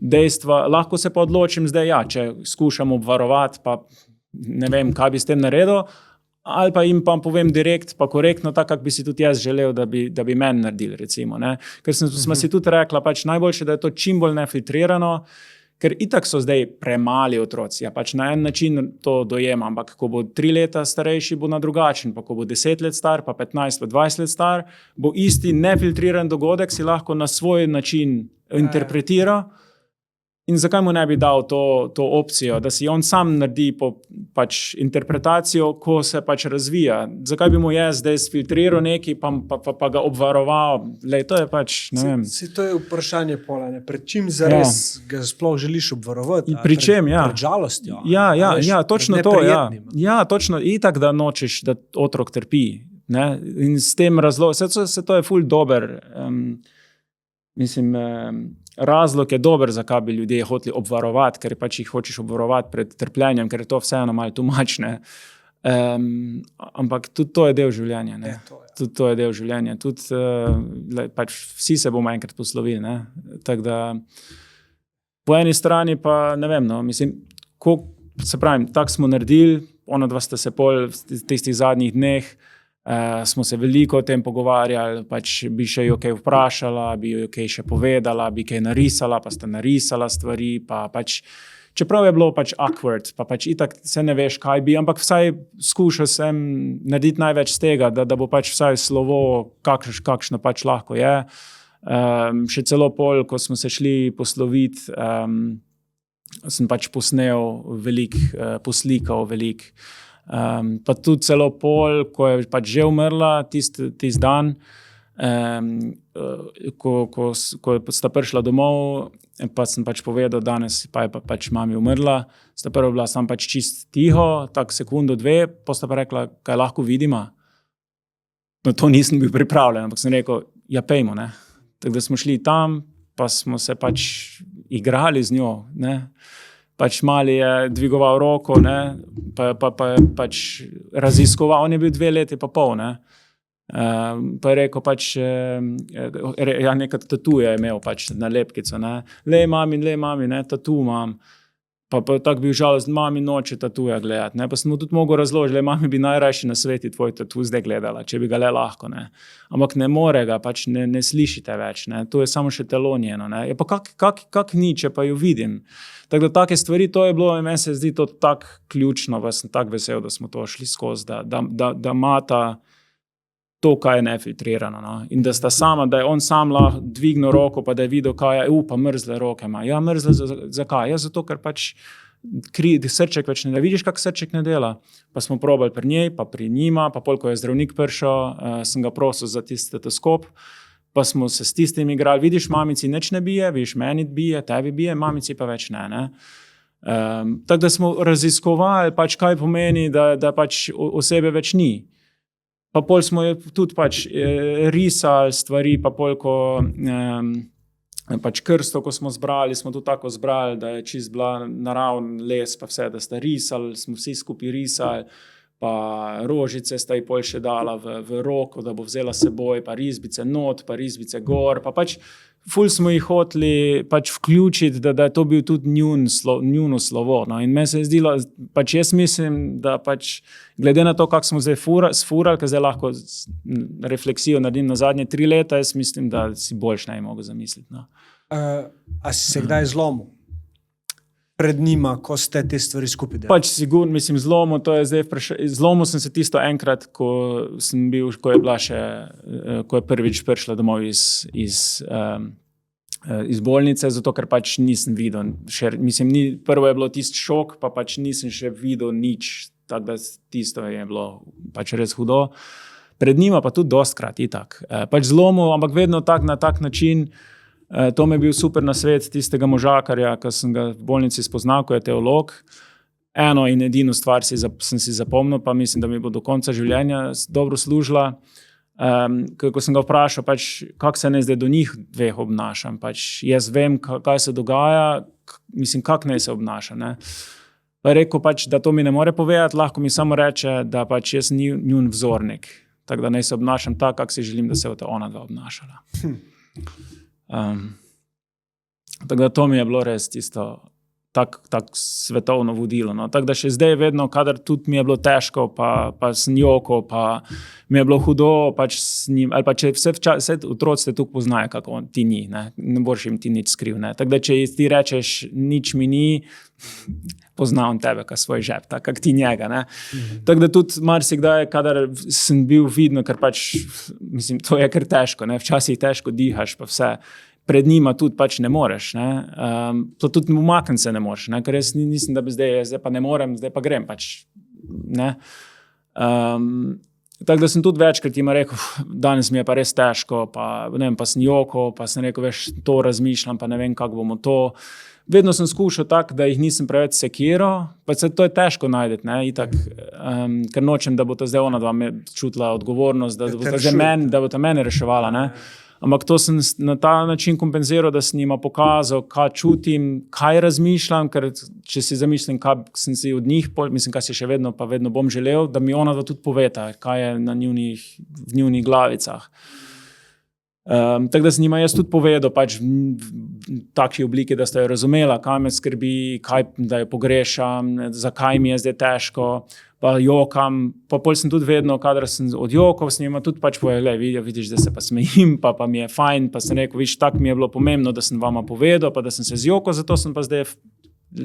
Dejstva, lahko se pa odločim zdaj, ja, če skušam obvarovati, pa ne vem, kaj bi s tem naredil, ali pa jim pa povem direkt, pa korektno, tako, kak bi si tudi jaz želel, da bi meni naredili, recimo. Ne? Ker smo si tudi rekla, pač najboljše, da je to čim bolj nefiltrirano, ker itak so zdaj premali otroci. Ja, pač na en način to dojema, ampak ko bo 3 leta starejši, bo na drugačen, pa ko bo 10 let star, pa 15, pa 20 let star, bo isti nefiltriran dogodek si lahko na svoj način interpretira. In zakaj mu ne bi dal to opcijo, da si on sam naredi pač interpretacijo, ko se pač razvija. Zakaj bi mu jaz zdaj sfiltriral neki, pa ga obvaroval? Lej, to je pač, ne vem. To je vprašanje pola, ne? Pred čim zares ga sploh želiš obvarovati? Pri čem, ja. Pred žalostjo? Ja, točno to, ja. Ja, točno, itak, da nočeš, da otrok trpi. Ne? In s tem razlogom, se to je ful dober, mislim, razlog je dober, zakaj bi ljudje hoteli obvarovati, ker pač jih hočeš obvarovati pred trpljenjem, ker je to vseeno malo tumačne. Ampak tudi to je del življenja. Ne? Tudi to je del življenja. Tudi, pač vsi se bomo enkrat poslovili. Ne? Tako da po eni strani pa ne vem, no, mislim, se pravim, tako smo naredili, ona dva sta se pol v tistih zadnjih dneh, smo se veliko o tem pogovarjali, pač bi še jo kaj vprašala, bi jo kaj še povedala, bi kaj narisala, pa sta narisala stvari, pa pač, čeprav je bilo pač awkward, pa pač itak se ne veš, kaj bi, ampak vsaj skušal sem narediti največ z tega, da bo pač vsaj slovo kakšno pač lahko je. Še celo pol, ko smo se šli posloviti, sem pač posnel veliko, poslikal veliko. Pa tudi celo pol, ko je pač že umrla tisti dan, ko sta prišla domov, pa sem pač povedal, danes pa je pač mami umrla, sta prva bila sam pač čist tiho, tak sekundo, dve, pa sta pa rekla, kaj lahko vidima. No, to nisem bil pripravljen, ampak sem rekel, ja, pejmo, ne. Tako da smo šli tam, pa smo se pač igrali z njo, ne. Pač mali je dvigoval roko, ne, pa pač raziskoval, on je bil 2 leti pa pol, ne. Pa je rekel pač, ja, nekaj tatuje je imel pač na lepkico, ne. Lej, mami, ne, tatu imam. Pa tako bil žalosten, mami noče tatuja gledati, ne. Pa sem mu tudi mogel razložiti, le mami bi najrajši na sveti tvoj tatu zdaj gledala, če bi ga le lahko, ne. Ampak ne more ga, pač ne slišite več, ne. To je samo še telo njeno, ne. Ja, pa kak ni, če pa jo vidim. Tako da take stvari, to je bilo in meni se zdi to tako ključno, pa sem tako vesel, da smo to šli skozi, da imata to, kaj je nefiltrirano, no. In da sta sama, da je on sam lahko dvignil roko, pa da je videl, kaj je, pa mrzle roke ima. Ja, mrzle, zakaj? Ja, zato, ker pač srček več ne dela. Vidiš, kak srček ne dela? Pa smo probali pri njej, pa pri njima, pa pol, ko je zdravnik prišel, sem ga prosil za tisti stetoskop, pa smo se s tistim igrali. Vidiš, mamici nič ne bije, vidiš, meni bije, tebi bije, mamici pa več ne, ne. Tako da smo raziskovali, pač kaj pomeni, da pač osebe več ni. Pa pol smo tudi pač risali stvari, pa pol, ko pač krsto, ko smo zbrali, smo tudi tako zbrali, da je čist bila naravn les, pa vse, da sta risali, smo vsi skupaj risali, pa rožice sta ji pol še dala v roko, da bo vzela seboj, pa risbice not, pa risbice gor, pa pač ful smo jih hoteli pač vključiti, da je to bil tudi njuno slovo, no. In meni se je zdelo, pač jaz mislim, da pač glede na to, kako smo zdaj sfurali, ker zdaj lahko refleksijo naredim na zadnje 3 leta, jaz mislim, da si boljš ne mogel zamisliti, no. A si se kdaj zlomil pred njima, ko ste te stvari skupaj delali? Pač sigurno, mislim, zlomil sem se tisto enkrat, ko je prvič prišla domov iz bolnice, zato ker pač nisem videl. Mislim, prvo je bilo tisti šok, pa pač nisem še videl nič, tako da tisto je bilo pač res hudo. Pred njima pa tudi dostkrat itak. Pač zlomil, ampak vedno na tak način. To mi je bil super nasvet tistega možakarja, ki sem ga v bolnici spoznal, ko je teolog. Eno in edino stvar sem si zapomnil, pa mislim, da mi bo do konca življenja dobro služila. Ko sem ga vprašal, pač, kako se ne zdaj do njih dveh obnašam. Pač, jaz vem, kaj se dogaja, mislim, kako naj se obnaša, ne. Pa je rekel, pač, da to mi ne more povedati, lahko mi samo reče, da pač jaz njun vzornik. Tako da naj se obnašam tako, kako si želim, da se je ona dva obnašala. Tako da to mi je bilo res tisto tak svetovno vodilo, no. Tako da še zdaj vedno, kadar tudi mi je bilo težko, pa sem jokal, pa mi je bilo hudo, pač s njim, ali pa če vse otroci te tukaj poznajo, kako on ti ni, ne boš jim ti nič skriv, ne. Tako da, če ti rečeš, nič mi ni, poznam tebe, ka svoj žep, tako kak ti njega, ne. Tako da tudi marsikdaj, kadar sem bil vidno, ker pač, mislim, to je kar težko, ne, včasih težko dihaš, pa vse. Pred njima tudi pač ne moreš, ne. To tudi umakniti se ne moreš, ne, ker jaz nisem, da bi zdaj pa ne morem, zdaj pa grem, pač, ne. Tako da sem tudi večkrat jima rekel, danes mi je pa res težko, pa ne vem, pa sem jokal, pa sem rekel, veš, to razmišljam, pa ne vem, kako bomo to. Vedno sem skušal tako, da jih nisem preveč sekiral, pa se to je težko najdeti, ne, itak, ker nočem, da bo to zdaj ona dva čutila odgovornost, da bo to mene reševala, ne. Ampak to sem na ta način kompenziral, da sem jima pokazal, kaj čutim, kaj razmišljam, ker če si zamislim, kaj sem si od njih, mislim, kaj si še vedno, pa vedno bom želel, da mi ona tudi poveta, kaj je v njunih glavicah. Tako da sem jima jaz tudi povedal, pač v takšni obliki, da sta jo razumela, kaj me skrbi, da jo pogrešam, zakaj mi je zdaj težko, pa jokam, pa pol sem tudi vedno, kadar sem odjokal, sem jima tudi pač povedal, vidiš, da se pa smejim, pa mi je fajn, pa sem rekel, vidiš, tako mi je bilo pomembno, da sem vama povedal, pa da sem se zjokal, zato sem pa zdaj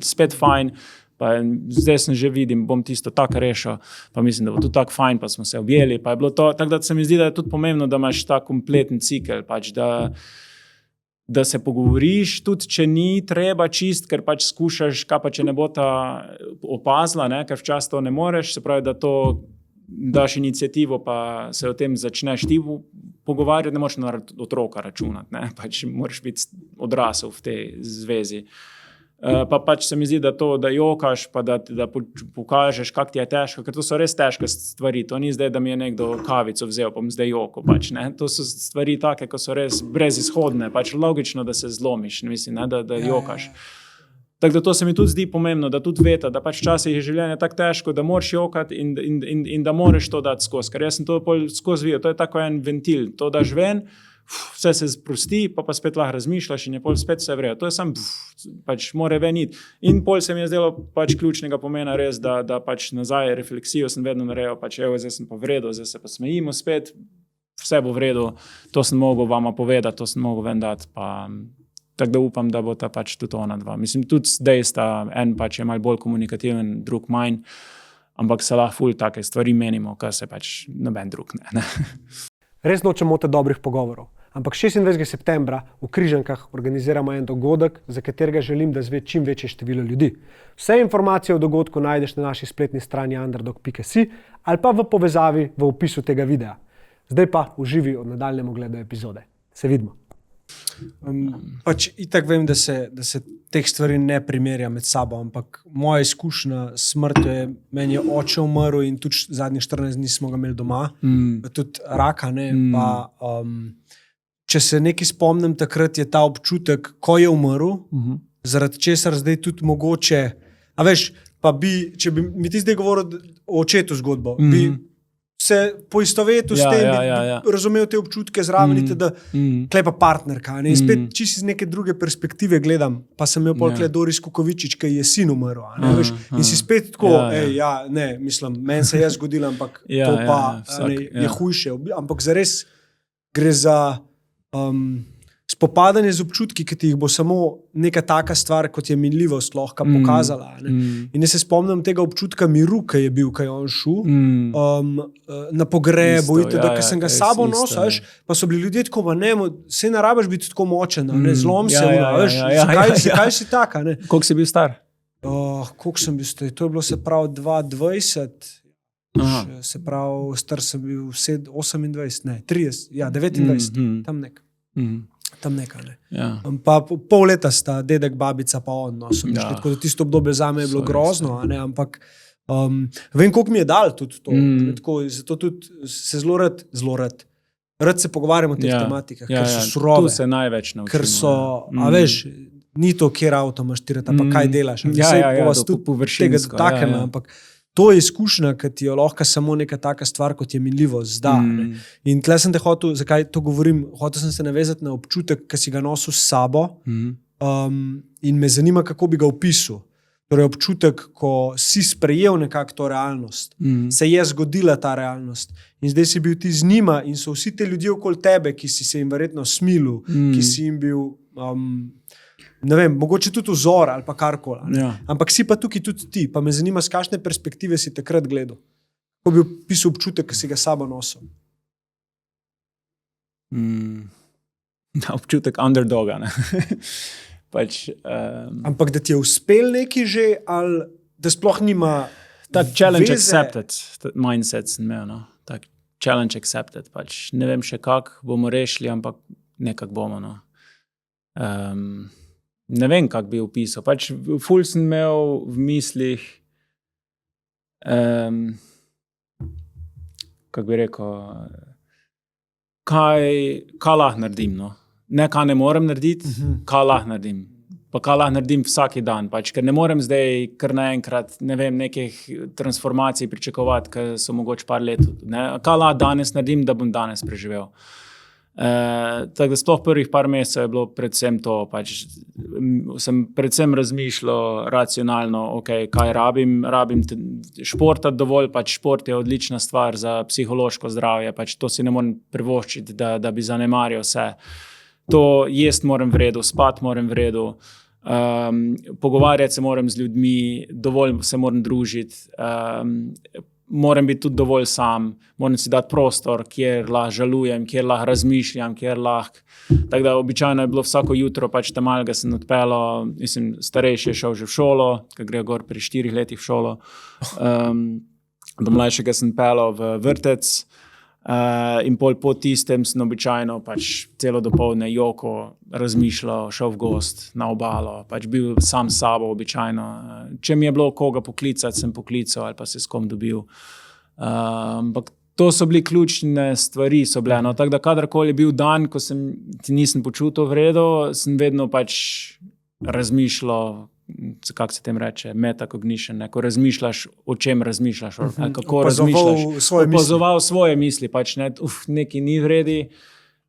spet fajn, Pa zdaj sem že vidim, bom tisto tako rešil, pa mislim, da bo to tako fajn, pa smo se objeli, pa je bilo to, tako da se mi zdi, da je tudi pomembno, da imaš ta kompleten cikel, pač da se pogovoriš, tudi če ni treba čist, ker pač skušaš, kaj pa če ne bo ta opazila, ne, ker včasih to ne moreš, se pravi, da to daš inicijativo, pa se o tem začneš ti pogovarjati, ne moreš na otroka računati, ne, pač moraš biti odrasel v tej zvezi. Pa pač se mi zdi, da to, da jokaš, pa da pokažeš, kak ti je težko, ker to so res težke stvari. To ni zdaj, da mi je nekdo kavico vzel, pa bom zdaj joko. Pač, ne. To so stvari take, ko so res brezizhodne. Pač logično, da se zlomiš, mislim, ne, da jokaš. Tako da to se mi tudi zdi pomembno, da tudi veta, da pač včasih je življenje tako težko, da moraš jokati in da moraš to dati skozi. Ker jaz sem to skozi videl, to je tako en ventil. To daš ven, vse se sprosti, pa spet lahko razmišljaš in je pol spet vse vrejo. To je sam, pač more ven iti. In pol se mi je zdelo pač ključnega pomena res, da pač nazaj refleksijo sem vedno naredil, pač evo, zdaj sem pa v redu, zdaj se pa smejimo spet, vse bo v redu, to sem mogel vama povedati, to sem mogel ven dati, pa tako da upam, da bo ta pač tudi ona dva. Mislim, tudi zdaj sta, en pač je malo bolj komunikativen, drug manj, ampak se lahko ful take stvari menimo, kar se pač noben drug ne. Res nočem motiti dobrih pogovorov, ampak 26. septembra v Križankah organiziramo en dogodek, za katerega želim, da zve čim večje število ljudi. Vse informacije o dogodku najdeš na naši spletni strani underdog.si ali pa v povezavi v opisu tega videa. Zdaj pa uživi od nadaljnjemu gledu epizode. Se vidimo. Pač itak vem, da se teh stvari ne primerja med sabo, ampak moja izkušnja s smrtjo je, meni je oče umrl in tudi zadnjih 14 dni smo ga imeli doma, tudi raka, ne, pa če se nekaj spomnim, takrat je ta občutek, ko je umrl, zaradi česar zdaj tudi mogoče, a veš, pa če bi mi ti zdaj govoril o očetu zgodbo, bi se poistovetil s tem, razumel te občutke zraven, da tle pa partnerka. Ne? In spet čisto iz neke druge perspektive gledam, pa sem imel polkle Doris Kukovičič, ki je sin umrl. In si spet tako, mislim, meni se je zgodilo, ampak to pa je hujše. Ampak zares gre za spopadanje z občutki, ki ti jih bo samo neka taka stvar, kot je minljivost lahko pokazala. In jaz se spomnim tega občutka miru, ki je bil, ki je on šel na pogrebu, ki sem ga sabo nosil, pa so bili ljudje tako, saj ne rabiš biti tako močen, zlom se, zakaj si taka? Koliko si bil star? Koliko sem bil star? To je bilo se pravi 2020, se pravi star sem bil 28, ne, 30, 29, tam nekaj. Pa pol leta sta dedek, babica pa on. Tako da tisto obdobje zame je bilo grozno, ampak vem, koliko mi je dal tudi to. Zato tudi se zelo rad se pogovarjam o teh tematikah, ker so surove. Tu se največ naučimo. Ker so, a veš, ni to, kjer avto imaš tirati, pa kaj delaš. Tega dotaknemo, ampak to je izkušnja, ki ti jo lahko samo neka taka stvar, kot je minljivost zda. In tle sem te hotel, zakaj to govorim, hotel sem se navezati na občutek, ki si ga nosil s sabo in me zanima, kako bi ga opisal. Torej občutek, ko si sprejel nekako to realnost, se je zgodila ta realnost in zdaj si bil ti z njima in so vsi te ljudje okoli tebe, ki si se jim verjetno smilil, ki si jim bil ne vem, mogoče tudi vzor ali pa karkoli. Ampak si pa tukaj tudi ti, pa me zanima, z kakšne perspektive si takrat gledal. Kako bi opisal občutek, ki si ga sabo nosil? Občutek underdoga, ne. Ampak da ti je uspel nekaj že, ali da sploh nima tak challenge accepted mindset sem imel, no. Tak challenge accepted, ne vem še kako bomo rešili, ampak nekako bomo, no. Ne vem, kako bi opisal. Ful sem imel v mislih, kako bi rekel, kaj lahko naredim, no. Ne, kaj ne morem narediti, kaj lahko naredim. Pa kaj lahko naredim vsak dan, ker ne morem zdaj kar naenkrat, ne vem, nekih transformacij pričakovati, ki so mogoče par let. Ne. Kaj lahko danes naredim, da bom danes preživel. Tako da sploh prvih par mesecev je bilo predvsem to, sem predvsem razmišljal racionalno, kaj rabim športati dovolj, šport je odlična stvar za psihološko zdravje, to si ne morem privoščiti, da bi zanemaril vse. To jest moram v redu, spat moram v redu, Pogovarjati se moram z ljudmi, dovolj se moram družiti, moram biti tudi dovolj sam, moram si dati prostor, kjer lahko žalujem, kjer lahko razmišljam, kjer lahko. Tako da običajno je bilo vsako jutro, pač tam malega sem odpeljal, mislim, starejši je šel že v šolo, ker gre gor pri 4 letih v šolo. Do mlajšega sem peljal v vrtec in po tistem sem običajno pač celo dopoldne joko razmišljal, šel v gost, na obalo, pač bil sam s sabo običajno. Če mi je bilo koga poklicati, sem poklical ali pa se s kom dobil. Ampak to so bili ključne stvari, so bile. No, tako da kadarkoli je bil dan, ko nisem počutil v redu, sem vedno pač razmišljal, kako se tem reče, metacognition, ko razmišljaš, o čem razmišljaš, kako razmišljaš, opazoval svoje misli, pač nekaj ni vredi,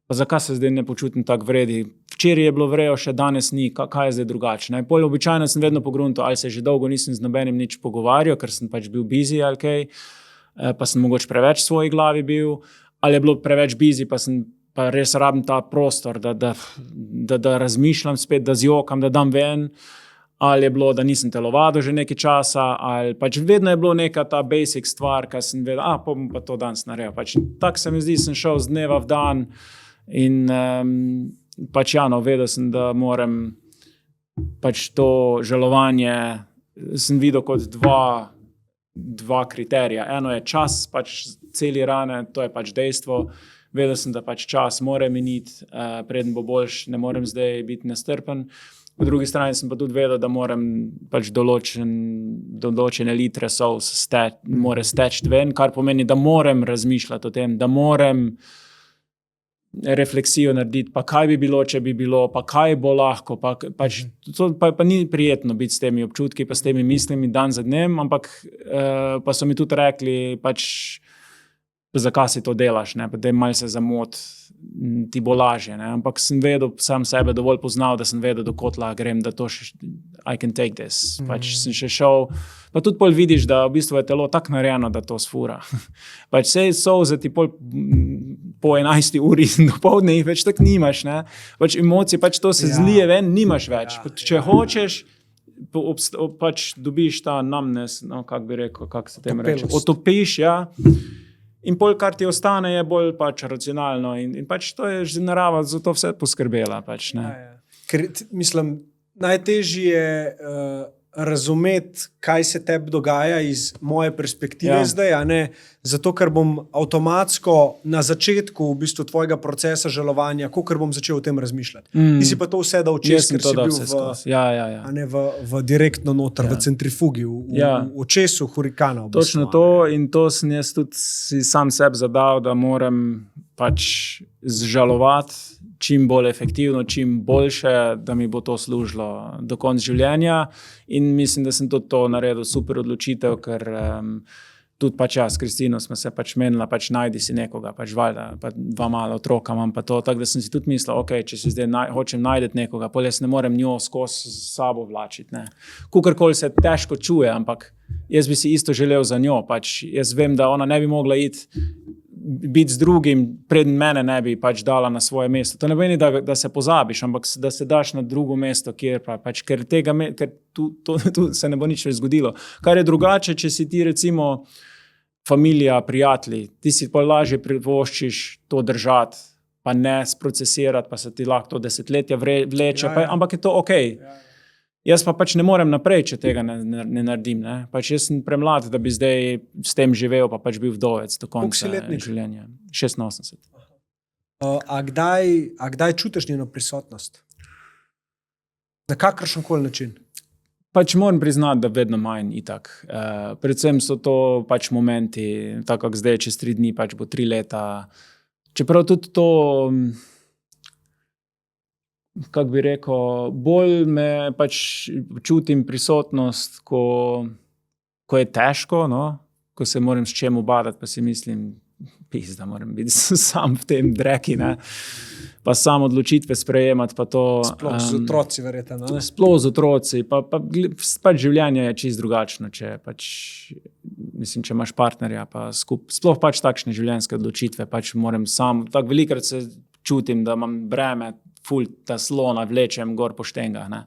pa zakaj se zdaj ne počutim tako vredi, včeraj je bilo vrejo, še danes ni, kaj je zdaj drugače. Pol običajno sem vedno pogruntal, ali se že dolgo nisem z nobenim nič pogovarjal, ker sem pač bil busy ali kaj, pa sem mogoče preveč v svoji glavi bil, ali je bilo preveč busy, pa res rabim ta prostor, da razmišljam spet, da zjokam, da dam ven, ali je bilo, da nisem telovadil že nekaj časa, ali pač vedno je bilo neka ta basic stvar, kaj sem vedel, pa bom pa to danes naredil. Pač tako se mi zdi, sem šel z dneva v dan in pač vedel sem, da moram pač to žalovanje, sem videl kot dva kriterija. Eno je čas, pač celi rane, to je pač dejstvo. Vedel sem, da pač čas mora miniti, preden bo boljš, ne morem zdaj biti nestrpen. Po drugi strani sem pa tudi vedel, da moram pač določene litre sol mora steči ven, kar pomeni, da moram razmišljati o tem, da moram refleksijo narediti, pa kaj bi bilo, če bi bilo, pa kaj bo lahko, pa ni prijetno biti s temi občutki, pa s temi mislimi dan za dnem, ampak pa so mi tudi rekli, pač zakaj si to delaš, ne? Pa da malo se zamot, ti bo lažje, ne? Ampak sem vedel, sam sebe dovolj poznal, da sem vedel, do kotla grem, da to še, I can take this. Pač sem še šel, pa tudi pol vidiš, da v bistvu je telo tako narejeno, da to sfura. Pač sej solze ti po 11 uri dopoldne jih več tako nimaš, ne? Pač emocije, pač to se zlije ven, nimaš več. Če hočeš, pač dobiš ta numbness, no, kako bi rekel, kako se tem reče, otopiš, in pol, kar ti ostane, je bolj pač racionalno in pač to je že narava za to vse poskrbela. Pač, ne. Ker, mislim, najtežje je razumeti, kaj se tebi dogaja iz moje perspektive zdaj, a ne? Zato, ker bom avtomatsko na začetku v bistvu tvojega procesa žalovanja, kakor bom začel o tem razmišljati. Ti si pa to vse dal čez, ker si bil a ne v direktno noter, v centrifugi, v očesu hurikana. V bistvu, točno to in to sem jaz tudi si sam sebi zadal, da moram pač zžalovati čim bolj efektivno, čim boljše, da mi bo to služilo do konca življenja in mislim, da sem tudi to naredil super odločitev, ker tudi pač s Kristino smo se pač menila, pač najdi si nekoga, pač valjda, pa 2 mala otroka imam pa to, tako da sem si tudi mislil, če si zdaj hočem najdeti nekoga, pol jaz ne morem njo skozi sabo vlačiti, ne. Kukorkoli se težko čuje, ampak jaz bi si isto želel za njo, pač jaz vem, da ona ne bi mogla biti z drugim, preden mene ne bi pač dala na svoje mesto. To ne pomeni, da se pozabiš, ampak da se daš na drugo mesto, ker tu se ne bo nič več zgodilo. Kar je drugače, če si ti recimo familija, prijatelji, ti si pa lažje privoščiš to držati, pa ne sprocesirati, pa se ti lahko to desetletja vleče, ampak je to okej. Jaz pa pač ne morem naprej, če tega ne naredim. Ne? Pač jaz sem premlad, da bi zdaj s tem živel, pa pač bil vdovec do konca življenja. 86. A kdaj čutiš njeno prisotnost? Na kakršenkoli način? Pač moram priznati, da vedno manj itak. Predvsem so to pač momenti, tako kako zdaj čez 3 dni, pač bo 3 leta. Čeprav tudi to, kako bi rekel, bolj me pač čutim prisotnost, ko je težko, no? Ko se moram s čem ubadati, pa si mislim, da moram biti sam v tem dreki, ne? Pa sam odločitve sprejemati, pa to. Sploh z otroci, verjetno, ne? Sploh z otroci, pa pač življenje je čisto drugačno, če imaš partnerja, pa sploh pač takšne življenjske odločitve, pač moram sam, tako velikrat se čutim, da imam breme, ful ta slona vlečem gor po štengah, ne.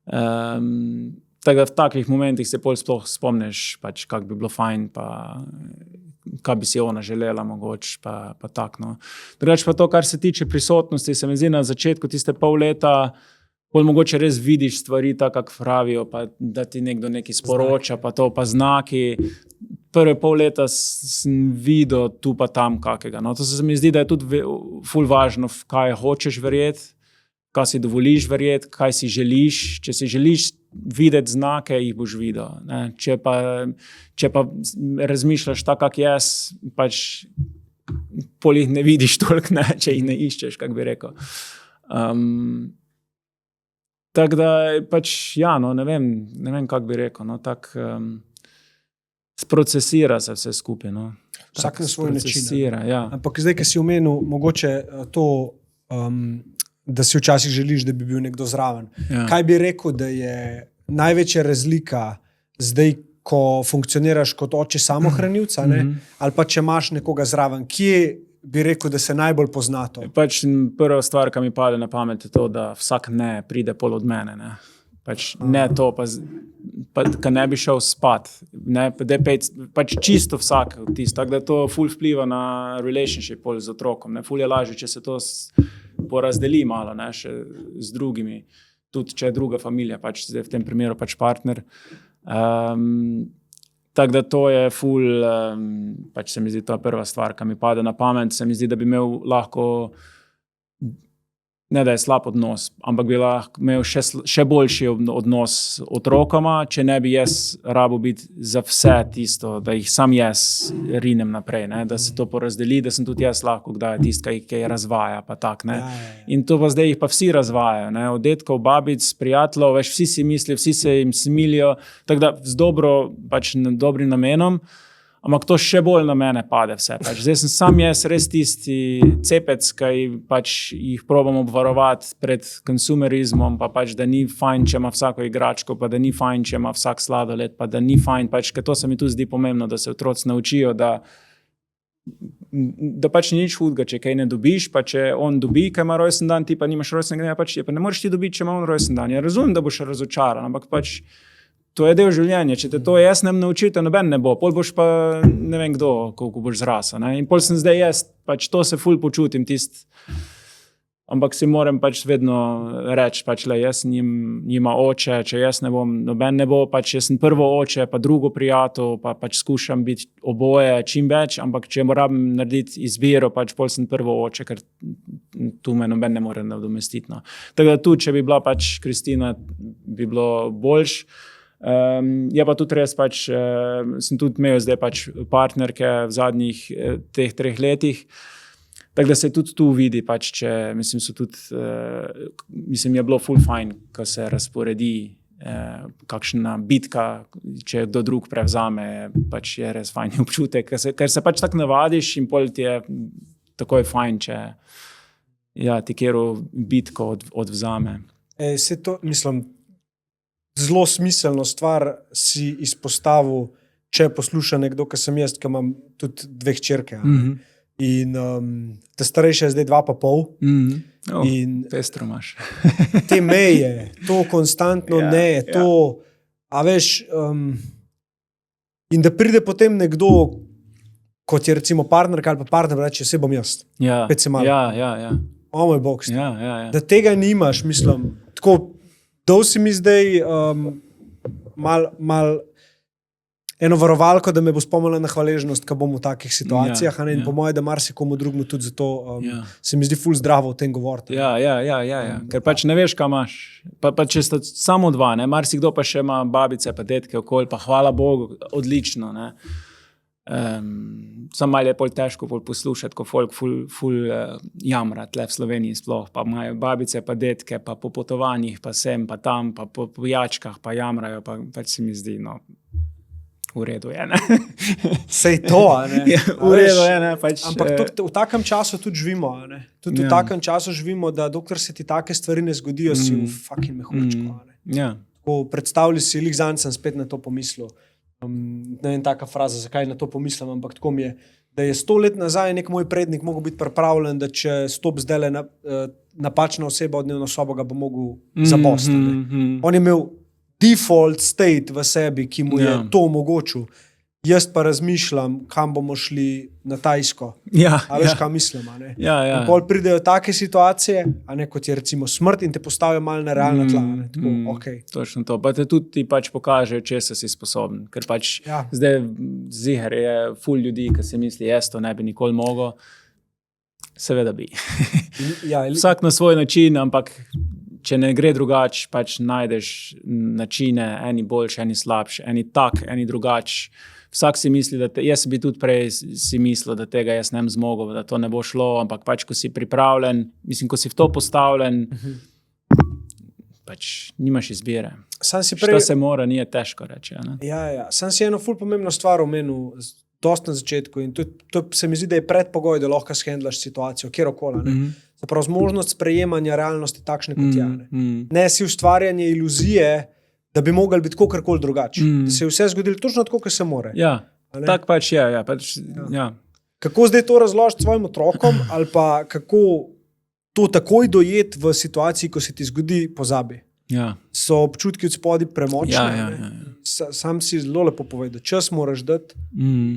Tako da v takih momentih se pol sploh spomniš, pač, kako bi bilo fajn, pa kaj bi si ona želela mogoče, pa tak, no. Drugače pa to, kar se tiče prisotnosti, se mi zdi na začetku tiste pol leta, bolj mogoče res vidiš stvari tako, kako pravijo, pa da ti nekdo nekaj sporoča, pa to, pa znaki. Prve pol leta sem videl tu pa tam kakega. No, to se mi zdi, da je tudi ful važno, kaj hočeš verjeti, kaj si dovoliš verjeti, kaj si želiš. Če si želiš videti znake, jih boš videl. Ne? Če pa razmišljaš tako, kak jaz, pač pol jih ne vidiš toliko, ne? Če jih ne iščeš, kako bi rekel. Tako da pač, ja, no, ne vem, kako bi rekel, no, tako sprocesira se vse skupaj, no. Vsak na svoj način. Ja. Ampak zdaj, ki si omenil, mogoče to, da si včasih želiš, da bi bil nekdo zraven. Ja. Kaj bi rekel, da je največja razlika zdaj, ko funkcioniraš kot oče samohranilca, ne? Ali pa če imaš nekoga zraven, kje bi rekel, da se najbolj pozna to? Pač prva stvar, ki mi pade na pamet, je to, da vsak ne pride pol od mene. Ne? Pač ne to, pa ka ne bi šel spat. Ne? Pač čisto vsak tisto. Tako da to ful vpliva na relationship pol z otrokom. Ne? Ful je lažje, če se to porazdeli malo, ne? Še z drugimi. Tudi če je druga familija, pač zdaj v tem primeru pač partner. Tako da to je ful, pač se mi zdi to prva stvar, ki mi pade na pamet. Se mi zdi, da bi imel lahko, ne da je slab odnos, ampak bi lahko imel še boljši odnos otrokoma, če ne bi jaz rabo biti za vse tisto, da jih sam jaz rinem naprej, ne? Da se to porazdeli, da sem tudi jaz lahko kdaj tisto, ki je razvaja, pa tak, ne. In to pa zdaj jih pa vsi razvajajo, ne? Od detkov, babic, prijateljev, veš, vsi si mislijo, vsi se jim smilijo, tako da z dobrim namenom, ampak to še bolj na mene pade vse. Pač zdaj sem sam jaz res tisti cepec, ki pač jih probam obvarovati pred konsumerizmom, pa pač, da ni fajn, če ima vsako igračko, pa da ni fajn, če ima vsak sladoled, pa da ni fajn, pač, ker to se mi tu zdi pomembno, da se otroci naučijo, da pač ni nič hudega, če kaj ne dobiš, pa če on dobi, kaj ima rojsten dan, ti pa nimaš rojsten dan, pač je, pa ne moreš ti dobiti, če ima on rojsten dan. Ja, razumem, da boš razočaran, ampak pač to je del življenja. Če te to jaz ne naučil, te noben ne bo. Pol boš pa ne vem kdo, koliko boš zrasel. Ne? In pol sem zdaj jaz, pač to se ful počutim tist. Ampak si moram pač vedno reči, pač le jaz njima oče, če jaz ne bom, noben ne bo, pač jaz sem prvo oče, pa drugo prijatelj, pa pač skušam biti oboje čim več, ampak če moram narediti izbiro, pač pol sem prvo oče, ker tu me noben ne more nadomestiti. No. Tako da tudi, če bi bila pač Kristina, bi bilo boljš. Je pa tudi res, pač, sem tudi imel zdaj pač partnerke v zadnjih teh 3 letih, tako da se tudi tu vidi, pač, če, mislim, je bilo ful fajn, ko se razporedi kakšna bitka, če kdo drug prevzame, pač je res fajn občutek, ker se pač tako navadiš in pol ti je takoj fajn, če ti kero bitko odvzame. Se to, mislim, zelo smiselno stvar si izpostavil, če posluša nekdo, ki sem jaz, ki imam tudi 2 hčerke. In ta starejša je zdaj 2,5. In pestro imaš. te meje, to konstantno to, a veš, in da pride potem nekdo, kot je recimo partnerka ali pa partner, reče, vse bom jaz. Pet se malo. O moj bog. Da tega nimaš, mislim, tako. Dal si mi zdaj mal eno varovalko, da me bo spomnila na hvaležnost, ko bom v takih situacijah, in po moje, da marsikomu drugemu tudi zato se mi zdi ful zdravo o tem govoriti. Ker pač ne veš, kaj imaš. Pa če sta samo 2, ne? Marsikdo pa še ima babice, pa detke okoli, pa hvala Bogu, odlično, ne? Samo malo je pol težko poslušati, ko folk ful jamra tle v Sloveniji sploh, pa imajo babice, pa detke, pa po potovanjih, pa sem, pa tam, pa po jačkah, pa jamrajo, pa pač se mi zdi, no, v redu je, ne? Sej to, ne? V redu je, ne? Pač, ampak v takem času tudi živimo, ne? Tudi v takem času živimo, da dokler se ti take stvari ne zgodijo, si v fucking mehurčku, ne? Predstavljaj si, lih zanj sem spet na to pomislil. Ne vem, taka fraza, zakaj na to pomislim, ampak tako mi je, da je 100 let nazaj nek moj prednik mogel biti pripravljen, da če stop zdajle napačna oseba v dnevno sobo ga bo mogel zaposliti. On je imel default state v sebi, ki mu je to omogočil. Jaz pa razmišljam, kam bomo šli na Tajsko. A veš, kaj mislim? In pol pridejo take situacije, a ne, kot je recimo smrt in te postavijo malo na realna tla. Tako, okay. Točno to. Pa te tudi ti pač pokaže, česa si sposoben. Ker pač zdaj ziher je ful ljudi, ki si misli, jaz to ne bi nikoli mogel. Seveda bi. Vsak na svoj način, ampak če ne gre drugače, pač najdeš načine, eni boljši, eni slabši, eni tak, eni drugač. Vsak si misli, da jaz bi tudi prej si mislil, da tega jaz ne bom zmogel, da to ne bo šlo, ampak pač, ko si pripravljen, mislim, ko si v to postavljen, pač nimaš izbire. Šta se mora, ni težko reči. Sam si eno ful pomembno stvar omenil, dost na začetku in to se mi zdi, da je predpogoj, da lahko shendlaš situacijo, kjerokoli. Zapravo zmožnost sprejemanja realnosti takšne kot je. Ne si ustvarjanje iluzije, da bi mogli biti kakorkoli drugače. Da se je vse zgodilo točno tako, kot se more. Tak pač je. Kako zdaj to razložiti svojim otrokom ali pa kako to takoj dojeti v situaciji, ko se ti zgodi pozabi. So občutki od spodaj premočni. Sam si zelo lepo povedal, čas moraš dati,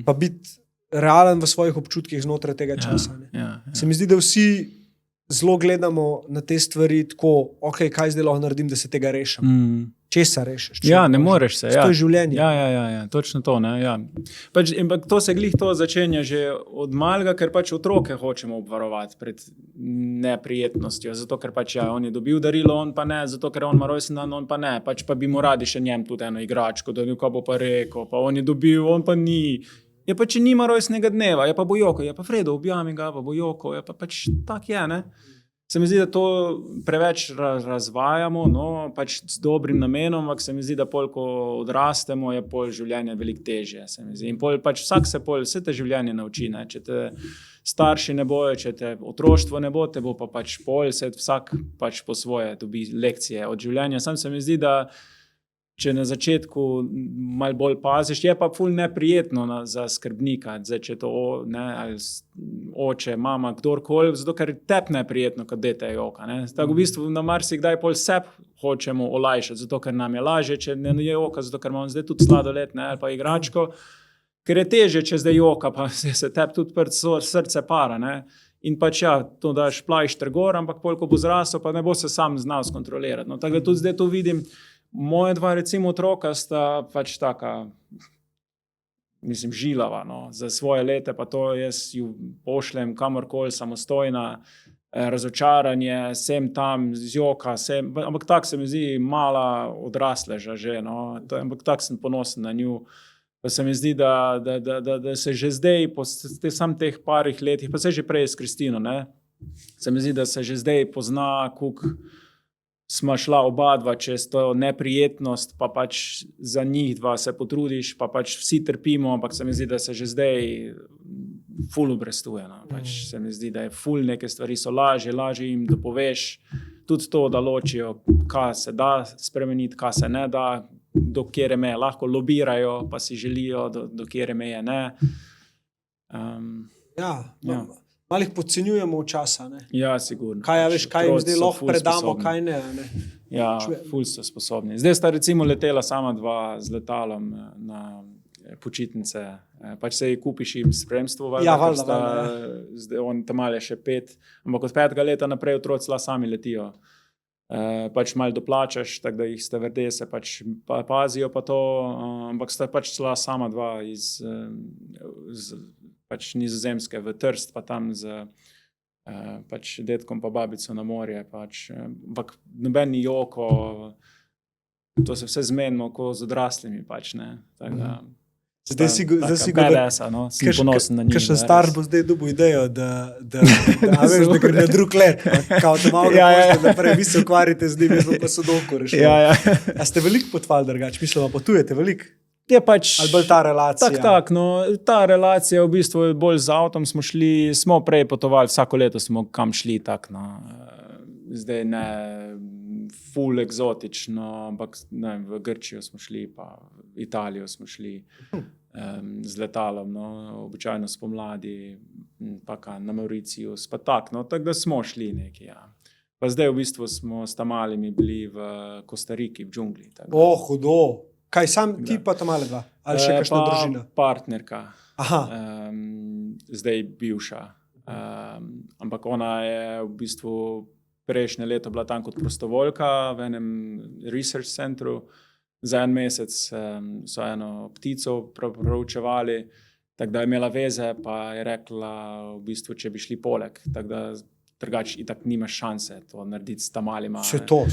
pa biti realen v svojih občutkih znotraj tega časa. Se mi zdi, da vsi zelo gledamo na te stvari tako, ok, kaj zdaj lahko naredim, da se tega rešim. Česa rešiš? Ne moreš se. To je življenje. Točno to. Pač, to se glih to začenja že od malega, ker pač otroke hočemo obvarovati pred neprijetnostjo. Zato, ker pač on je dobil darilo, on pa ne, zato, ker on ima rojsten dan, on pa ne. Pač pa bi mu radi še njem tudi eno igračko, da nekaj bo pa rekel, pa on je dobil, on pa ni. Je pa, če nima rojstnega dneva, je pa bo joko, je pa Fredo, objami ga, pa bo joko, je pa pač tak je, ne? Se mi zdi, da to preveč razvajamo, pač s dobrim namenom, ampak se mi zdi, da pol, ko odrastemo, je pol življenje veliko težje, se mi zdi. In pol pač vse te življenje nauči, ne? Če te starši ne bojo, če te otroštvo ne bo, te bo pa pač pol, vsak pač po svoje dobi lekcije od življenja. Sam se mi zdi, da če na začetku malo bolj paziš, je pa ful neprijetno za skrbnika, zdaj, če to ali oče, mama, kdorkoli, zato ker tep neprijetno, kad dete joka. Tako v bistvu na marsikdaj pol seb hočemo olajšati, zato ker nam je lažje, če ne je joka, zato ker imamo zdaj tudi sladoled, ali pa igračko, ker je teže, če zdaj joka, pa se tep tudi srce para. In pač to daš plajšter gor, ampak pol, ko bo zrasel, pa ne bo se sam znal skontrolirati. Tako da tudi zdaj to vidim. Moje dva recimo otroka sta pač taka, mislim, žilava, za svoje leta, pa to jaz ju pošljem kamorkoli samostojna, razočaranje, sem tam, zjoka, ampak tak se mi zdi mala odrasleža že, ampak tak sem ponosen na nju. Pa se mi zdi, da se že zdaj, po teh parih letih, pa se že prej s Kristino, se mi zdi, da se že zdaj pozna, koliko sma šla oba dva čez to neprijetnost, pa pač za njih dva se potrudiš, pa pač vsi trpimo, ampak se mi zdi, da se že zdaj ful obrestuje. Pač se mi zdi, da je ful neke stvari so lažje jim dopoveš, tudi to, da ločijo, kaj se da spremeniti, kaj se ne da, do kjere meje lahko lobirajo, pa si želijo, do kjere meje ne. Malo jih podcenjujemo časa. Sigurno. Kaj jim zdaj lahko predamo, kaj ne. Ful so sposobni. Zdaj sta recimo letela sama dva z letalom na počitnice. Pač se ji kupiš jim spremstvo. Zdaj on tam je še 5, ampak od 5. leta naprej otroci sami letijo. Pač malo doplačaš, tako da jih stevardese pač pazijo pa to, ampak sta pač sama dva iz pač Nizozemske v Trst, pa tam z pač detkom pa babico na morje. Ampak noben ni joko, to se vse zmenimo, ko z odraslimi pač, ne. Zdaj si BDS-a, sem ponosen na njih. Kakšen starš bo zdaj dobil idejo, da gre na drug let, kao te malo pošle naprej, vi se ukvarjate z njim, jaz pa sodovko rešil. A ste veliko potvali drugače, mislim, potujete veliko? Je pač, ali bolj ta relacija? Ta relacija v bistvu je bolj z avtom smo prej potovali, vsako leto smo kam šli, zdaj ne ful eksotično, ampak v Grčijo smo šli, pa v Italijo smo šli z letalom, običajno spomladi, pa na Mauritius, pa tako da smo šli nekaj, Pa zdaj v bistvu smo s tamalimi bili v Kostariki, v džungli. Hudo. Kaj sam ti pa tam ali dva? Ali še kakšna družina? Partnerka, Aha, zdaj bivša. Ampak ona je v bistvu prejšnje leto bila tam kot prostovoljka v enem research centru. Za en mesec so eno ptico proučevali, tako da je imela veze, pa je rekla, v bistvu, če bi šli poleg. Tako da drugače itak nimaš šanse to narediti s tamalima. se to.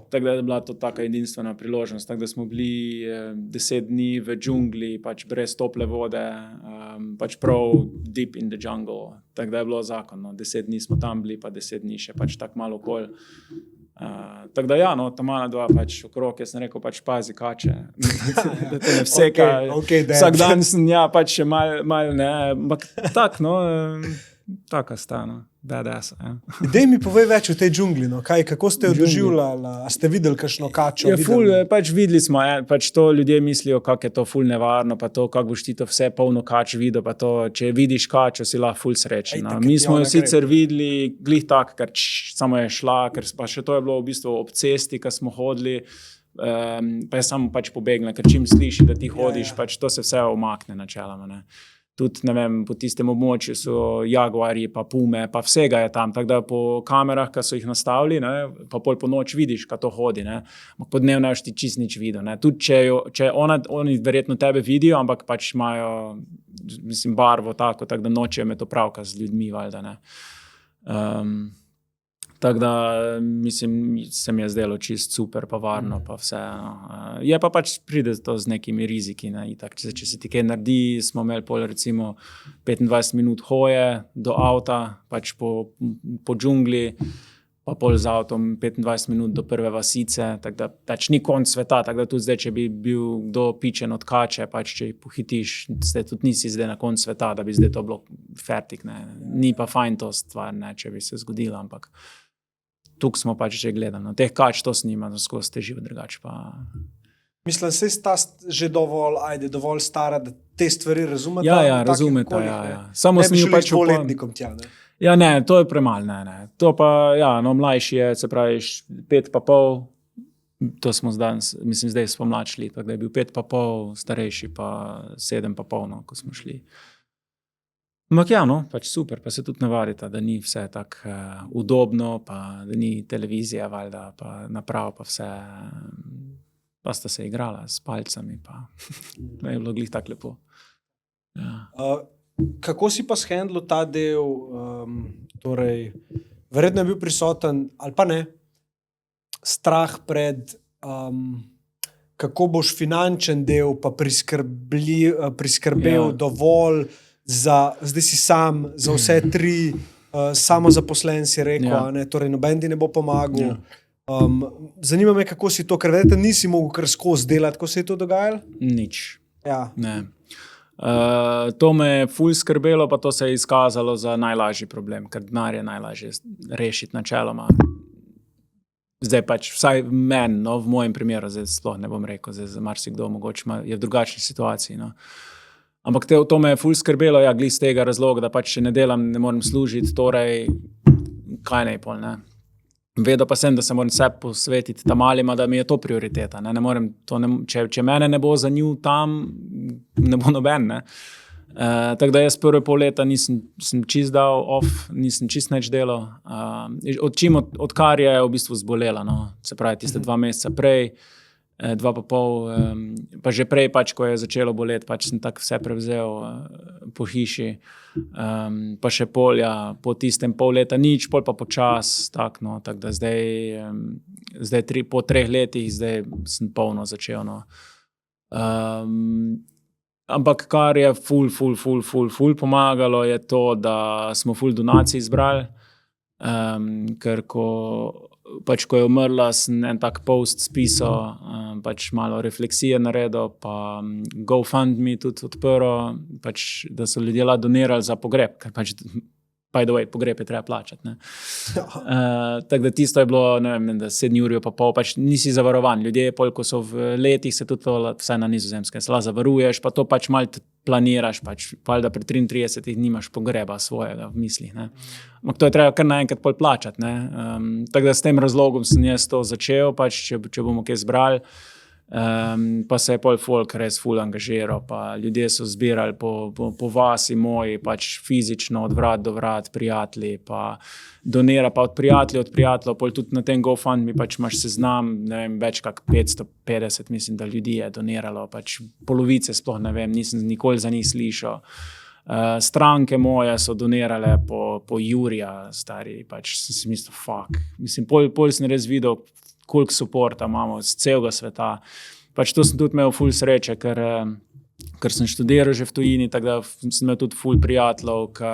Tako da je bila to taka edinstvena priložnost. Tako da smo bili 10 dni v džungli, pač brez tople vode, pač prav deep in the jungle. Tako da je bilo zakon. No. 10 dni smo tam bili, pa 10 dni še pač tako malo okolj. Tako da ja, no, tamala dva pač okrog, jaz sem rekel, pač pazi kače, da te ne vseka. Okay, vsak dan sem, ja, pač še mal ne, ampak tak, no, taka sta, no, badass. Ja. Dej mi povej več o tej džungli, no. Kako ste jo doživljali, a ste videli kakšno kačo? Ja, ful, pač videli smo, pač to ljudje mislijo, kako je to ful nevarno, pa to, kako boš ti to vse polno kač videl, pa to, če vidiš kačo, si lahko ful srečen. No. Mi smo jo sicer videli, glih tak, ker samo je šla, ker pa še to je bilo v bistvu ob cesti, ko smo hodili, pa je samo pač pobegnila, ker čim sliši, da ti hodiš, pač to se vse omakne načeloma, ne. Tudi, ne vem, po tistem območju so jaguarji, pa pume, pa vsega je tam. Tako da po kamerah, ki so jih nastavili, ne, pa pol po noč vidiš, kako to hodi. Ne. Po dnevu ne boš ti čist nič videl. Ne. Tudi če oni verjetno tebe vidijo, ampak pač imajo, mislim, barvo tako da nočejo imeti opravka z ljudmi, valjda, ne. Tako da, mislim, se mi je zdelo čist super, pa varno, pa vse. No. Je pa pač pride to z nekimi riziki. Ne. Itak, če se ti kaj naredi, smo imeli pol recimo 25 minut hoje do avta, pač po džungli, pa pol z avtom 25 minut do prve vasice, tako da pač ni konc sveta, tako da tudi zdaj, če bi bil kdo pičen od kače, pač če jih pohitiš, zdaj tudi nisi zdaj na konc sveta, da bi zdaj to bilo fertik. Ne. Ni pa fajn to stvar, ne, če bi se zgodila, ampak tukaj smo pač že gledali. No. Teh kač to snima, skozi te živo drugače pa... Mislim, se sta že dovolj stara, da te stvari razumete? Ja, razumete, ja. Samo ne bi šli pač dvoletnikom tja, ne? Ja, ne, to je premalo, ne. To pa, ja, no, mlajši je, se pravi, 5,5, to smo zdaj smo mlajši, tako da je bil 5,5, starejši pa 7,5, no, ko smo šli. Ampak ja, no, pač super, pa se tudi navadite, da ni vse tako udobno, pa da ni televizija, valjda, pa naprav, pa vse, pa sta se igrala s palcami, pa je bilo glih tako lepo. Ja. Kako si pa shendlil ta del, torej, verjetno je bil prisoten, ali pa ne, strah pred, kako boš finančen del pa priskrbel dovolj, zdaj si sam, za vse 3, samozaposlen si rekel, ne, torej noben ti ne bo pomagal. Zanima me, kako si to, ker verjetno nisi mogel kar skozi delati, ko se je to dogajalo? Nič. Ja. Ne. To me je ful skrbelo, pa to se je izkazalo za najlažji problem, ker denar je najlažje rešiti načeloma. Zdaj pač, vsaj meni, no, v mojem primeru, zdaj sploh ne bom rekel, zdaj za marsikdo mogoče je v drugačni situaciji, no. Ampak to me je ful skrbelo, ja, glih z tega razloga, da pač, če ne delam, ne morem služiti, torej, kaj ne pol, ne. Vedel pa sem, da se moram se posvetiti tamalima, da mi je to prioriteta, ne morem, če mene ne bo za nju tam, ne bo noben, ne. Tako da jaz prve pol leta sem čist dal off, nisem čist nič delal. Odkar je v bistvu zbolela, no, se pravi, tiste 2 meseca prej, 2,5, pa že prej, pač, ko je začelo boleti, pač sem tako vse prevzel po hiši, pa še polja, po tistem pol leta nič, pol pa počas, tako, no, tako da zdaj po 3 letih, zdaj sem polno začel, no. Ampak kar je ful pomagalo, je to, da smo ful donacij izbrali, ker ko je umrla, sem en tak post spisal, pač malo refleksije naredil, pa GoFundMe tudi odprl, pač, da so ljudje donirali za pogreb, ker pač by the way, pogreb je treba plačati. Tako da tisto je bilo, ne vem, da 7 ur pa pol, pač nisi zavarovan. Ljudje, ko so v letih, se tudi to, vsaj na Nizozemskem, se zavaruješ, pa to pač malo planiraš, pač da pri 33 nimaš pogreba svojega v mislih. Ampak to je treba kar naenkrat pol plačati. Tako da s tem razlogom sem jaz to začel, pač, če bomo kaj zbrali. Pa se je pol folk res ful angažiral, pa ljudje so zbirali po vasi moji, pač fizično od vrat do vrat, prijatelji, pa donira, pa od prijateljev, pol tudi na tem GoFundMe pač imaš seznam, ne vem, več kak 550, mislim, da ljudi je doniralo, pač polovice sploh ne vem, nisem nikoli za njih slišal. Stranke moje so donirale po Jurija, stari, pač sem mislil, fuck. Mislim, pol sem res videl, koliko suporta imamo z celega sveta. Pač to sem tudi imel ful sreče, ker sem študiral že v tujini, tako da sem imel tudi ful prijateljev, ki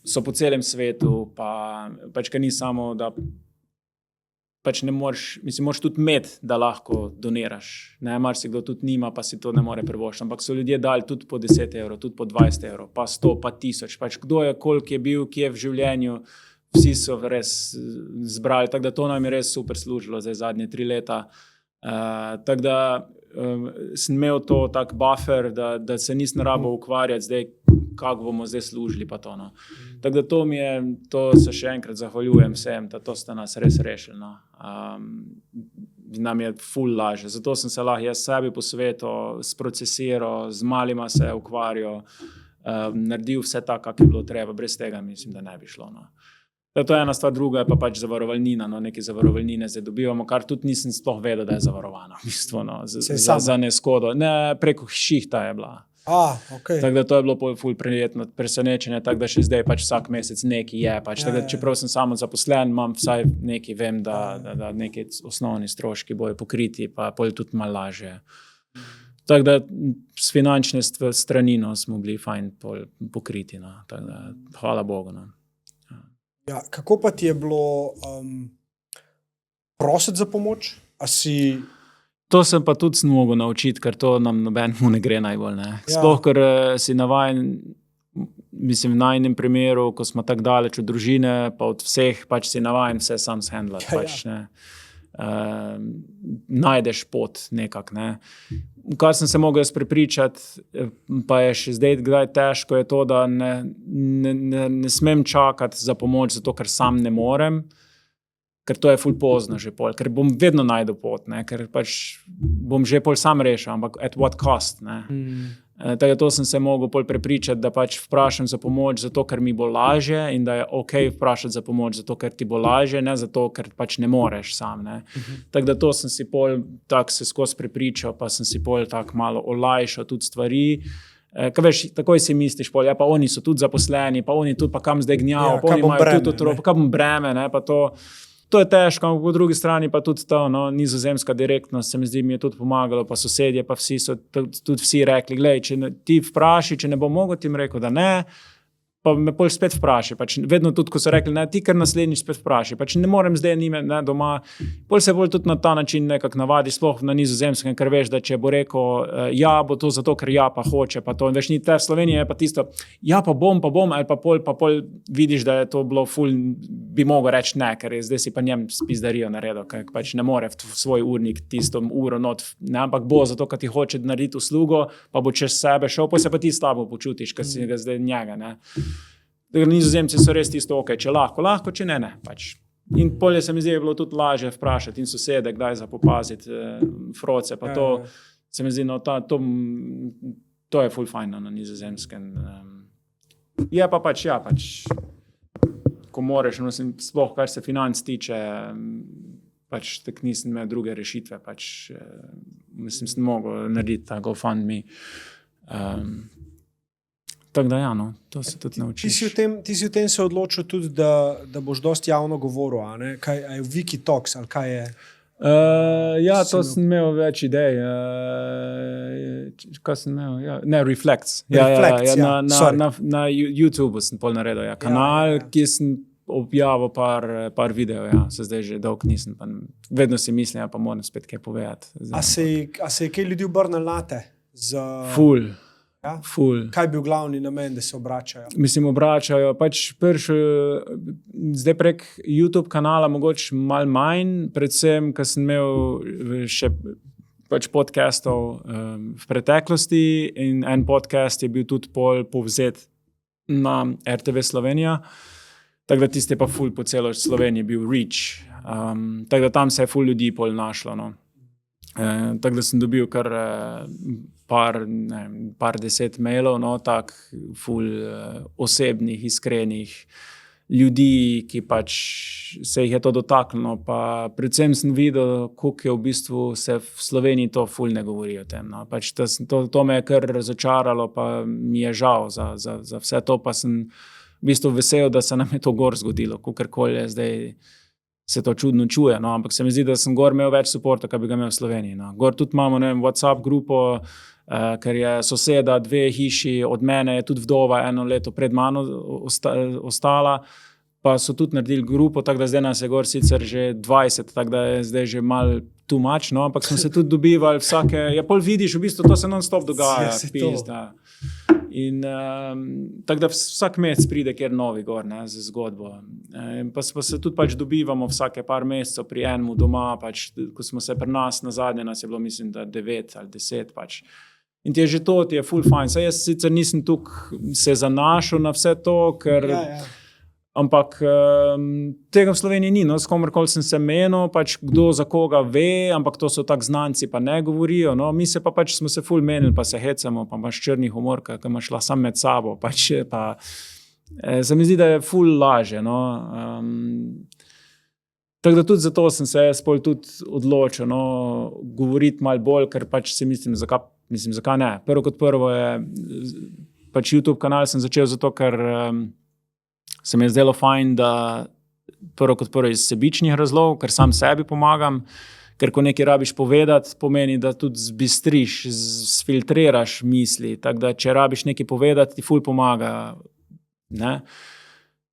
so po celem svetu, pač ka ni samo, da pač ne moreš, mislim, moraš tudi imeti, da lahko doniraš. Marsikdo tudi nima, pa si to ne more privoščiti, ampak so ljudje dali tudi po 10 evrov, tudi po 20 evrov, pa 100, pa 1000. Pač kdo je, koliko je bil, kje v življenju, vsi so res zbrali, tako da to nam je res super služilo zdaj zadnje 3 leta. Tako da sem imel to tak buffer, da se nisem rabo ukvarjati zdaj, kako bomo zdaj služili pa to. Tako da to se še enkrat zahvaljujem vsem, da to ste nas res rešili. Nam je ful lažje. Zato sem se lahko jaz sebi posvetil, sprocesiral, z malima se ukvarjal, naredil vse tako, kak je bilo treba. Brez tega mislim, da ne bi šlo. To je ena stvar, druga je pa pač zavarovalnina. Neke zavarovalnine zdaj dobivamo, kar tudi nisem sploh vedel, da je zavarovana. V bistvu, za neskodo. Ne, preko šihta je bila. Okay. Tako da to je bilo ful prijetno presenečenje, tako da še zdaj pač vsak mesec neki je. Pač, tako da, čeprav sem samo zaposlen, imam vsaj neki, vem, da neki osnovni stroški bojo pokriti, pa pol tudi malo lažje. Tako da s finančne strani smo bili fajn pokriti. Tako da, hvala Bogu. Ja, kako pa ti je bilo prositi za pomoč? To sem pa tudi mogel naučiti, ker to nam nobenemu ne gre najbolj. Sploh, ker si navajen, mislim, v najnem primeru, ko smo tako daleč od družine, pa od vseh, pač si navajen vse sam shandlati. Pač, najdeš pot nekak. Kar sem se mogel prepričati, pa je še zdaj kdaj težko, je to, da ne smem čakati za pomoč, zato ker sam ne morem, ker to je ful pozno že pol, ker bom vedno najdel pot, ker pač bom že pol sam rešil, ampak at what cost. Tako to sem se mogel pol prepričati, da pač vprašam za pomoč zato, ker mi bo lažje in da je okej vprašati za pomoč zato, ker ti bo lažje, ne zato, ker pač ne moreš sam. Tako da to sem si pol tako se skozi prepričal, pa sem si pol tako malo olajšal tudi stvari. Kaj veš, takoj si misliš, pol, ja, pa oni so tudi zaposleni, pa oni tudi, pa kam zdaj gnjavo, pa oni imajo tudi otrok, pa kam breme, pa to je težko, ampak po drugi strani pa tudi to, nizozemska direktnost se mi zdi, mi je tudi pomagalo, pa sosedje, pa vsi so tudi vsi rekli, glej, če ti vpraši, če ne bo mogel, ti jim rekel, da ne, pa me pol spet vpraši, pač vedno tudi, ko so rekli, ne, ti kar naslednjič spet vpraši, pač ne morem zdaj njime, doma, pol se bolj tudi na ta način nekak navadi, sploh na nizozemskem, ker veš, da če bo rekel, ja, bo to zato, ker ja pa hoče, pa to, veš, ni te v Sloveniji, je pa tisto, ja, pa bom, ali pa pol vidiš, da je to bilo ful, bi mogel reči ne, ker zdaj si pa njem spizdarijo naredil, ker pač ne more v svoj urnik tisto uro not, ne, ampak bo zato, ker ti hoče narediti uslugo, pa bo čez sebe šel, pa se pa ti slabo počutiš, ker si ga zdaj njega, ne. Nizozemci so res tisto, ok, če lahko, če ne, pač. In polje se mi zdi, je bilo tudi lažje vprašati in sosede, kdaj za popaziti froce, pa to se mi zdi, to je ful fajn na nizozemskem. Je pa pač, ko moreš, sploh kar se financ tiče, pač tak nisem imel druge rešitve, pač mislim, sem mogel narediti ta GoFundMe. Tako da, to se tudi naučiš. Ti si v tem se odločil tudi, da boš dosti javno govoril, a ne? Kaj je Wikitalks, ali kaj je? Ja, to sem imel več idej. Kaj sem imel? Ja. Ne, Reflects. Na YouTubeu sem pol naredil kanal, ki sem objavil par videov. Se zdaj že dolgo nisem. Vedno si mislim, pa moram spet kaj povedati. A se je kaj ljudi obrnil na te? Ful. Ja? Ful. Kaj je bil glavni namen, da se obračajo? Mislim, obračajo. Zdaj prek YouTube kanala mogoče malo manj, predvsem, ker sem imel še podcastov v preteklosti in en podcast je bil tudi povzet na RTV Slovenija. Tako da tiste pa ful po celo Sloveniji bil reach. Tako da tam se je ful ljudi pol našlo. No. Tako da sem dobil kar par deset mailov, no, tak ful osebnih, iskrenih ljudi, ki pač se jih je to dotaknilo. Pa predvsem sem videl, koliko je v bistvu se v Sloveniji to ful ne govori o tem. No. Pač to me je kar razočaralo, pa mi je žal za vse to, pa sem v bistvu vesel, da se nam je to gor zgodilo, kakorkoli je zdaj se to čudno čuje, no, ampak se mi zdi, da sem gor imel več suporta, kot bi ga imel v Sloveniji. No. Gor tudi imamo, ne vem, WhatsApp grupo, ker je soseda 2 hiši od mene, je tudi vdova 1 leto pred mano ostala, pa so tudi naredili grupo, tako da zdaj nas je gor sicer že 20, tako da je zdaj že malo too much, no, ampak smo se tudi dobivali vsake, ja pol vidiš, v bistvu to se non-stop dogaja, pizda. In tako da vsak mesec pride kjer novi gor, ne, z zgodbo. Pa se tudi pač dobivamo vsake par mesecev pri enemu doma, pač, ko smo se pri nas nazadnje, nas je bilo mislim, da 9 ali 10 pač. In ti je že to, ti je full fine. Saj jaz sicer nisem tukaj se zanašal na vse to, ker ampak tega v Sloveniji ni, no, s komorkoli sem se menil, pač kdo za koga ve, ampak to so tak znanci, pa ne govorijo, no, mi se pa pač smo se ful menili, pa se hecamo, pa imaš črni humor, ki imaš sam med sabo, pač pa se mi zdi, da je ful laže, no. Tako da tudi zato sem se spol tudi odločil, no, govoriti malo bolj, ker pač si mislim, zakaj ne. Prvo kot prvo je, pač YouTube kanal sem začel zato, ker se mi je zdelo fajn, da prvo kot prvo iz sebičnih razlogov, ker sam sebi pomagam, ker ko nekaj rabiš povedati, pomeni, da tudi zbistriš, sfiltriraš misli, tako da če rabiš nekaj povedati, ti ful pomaga, ne.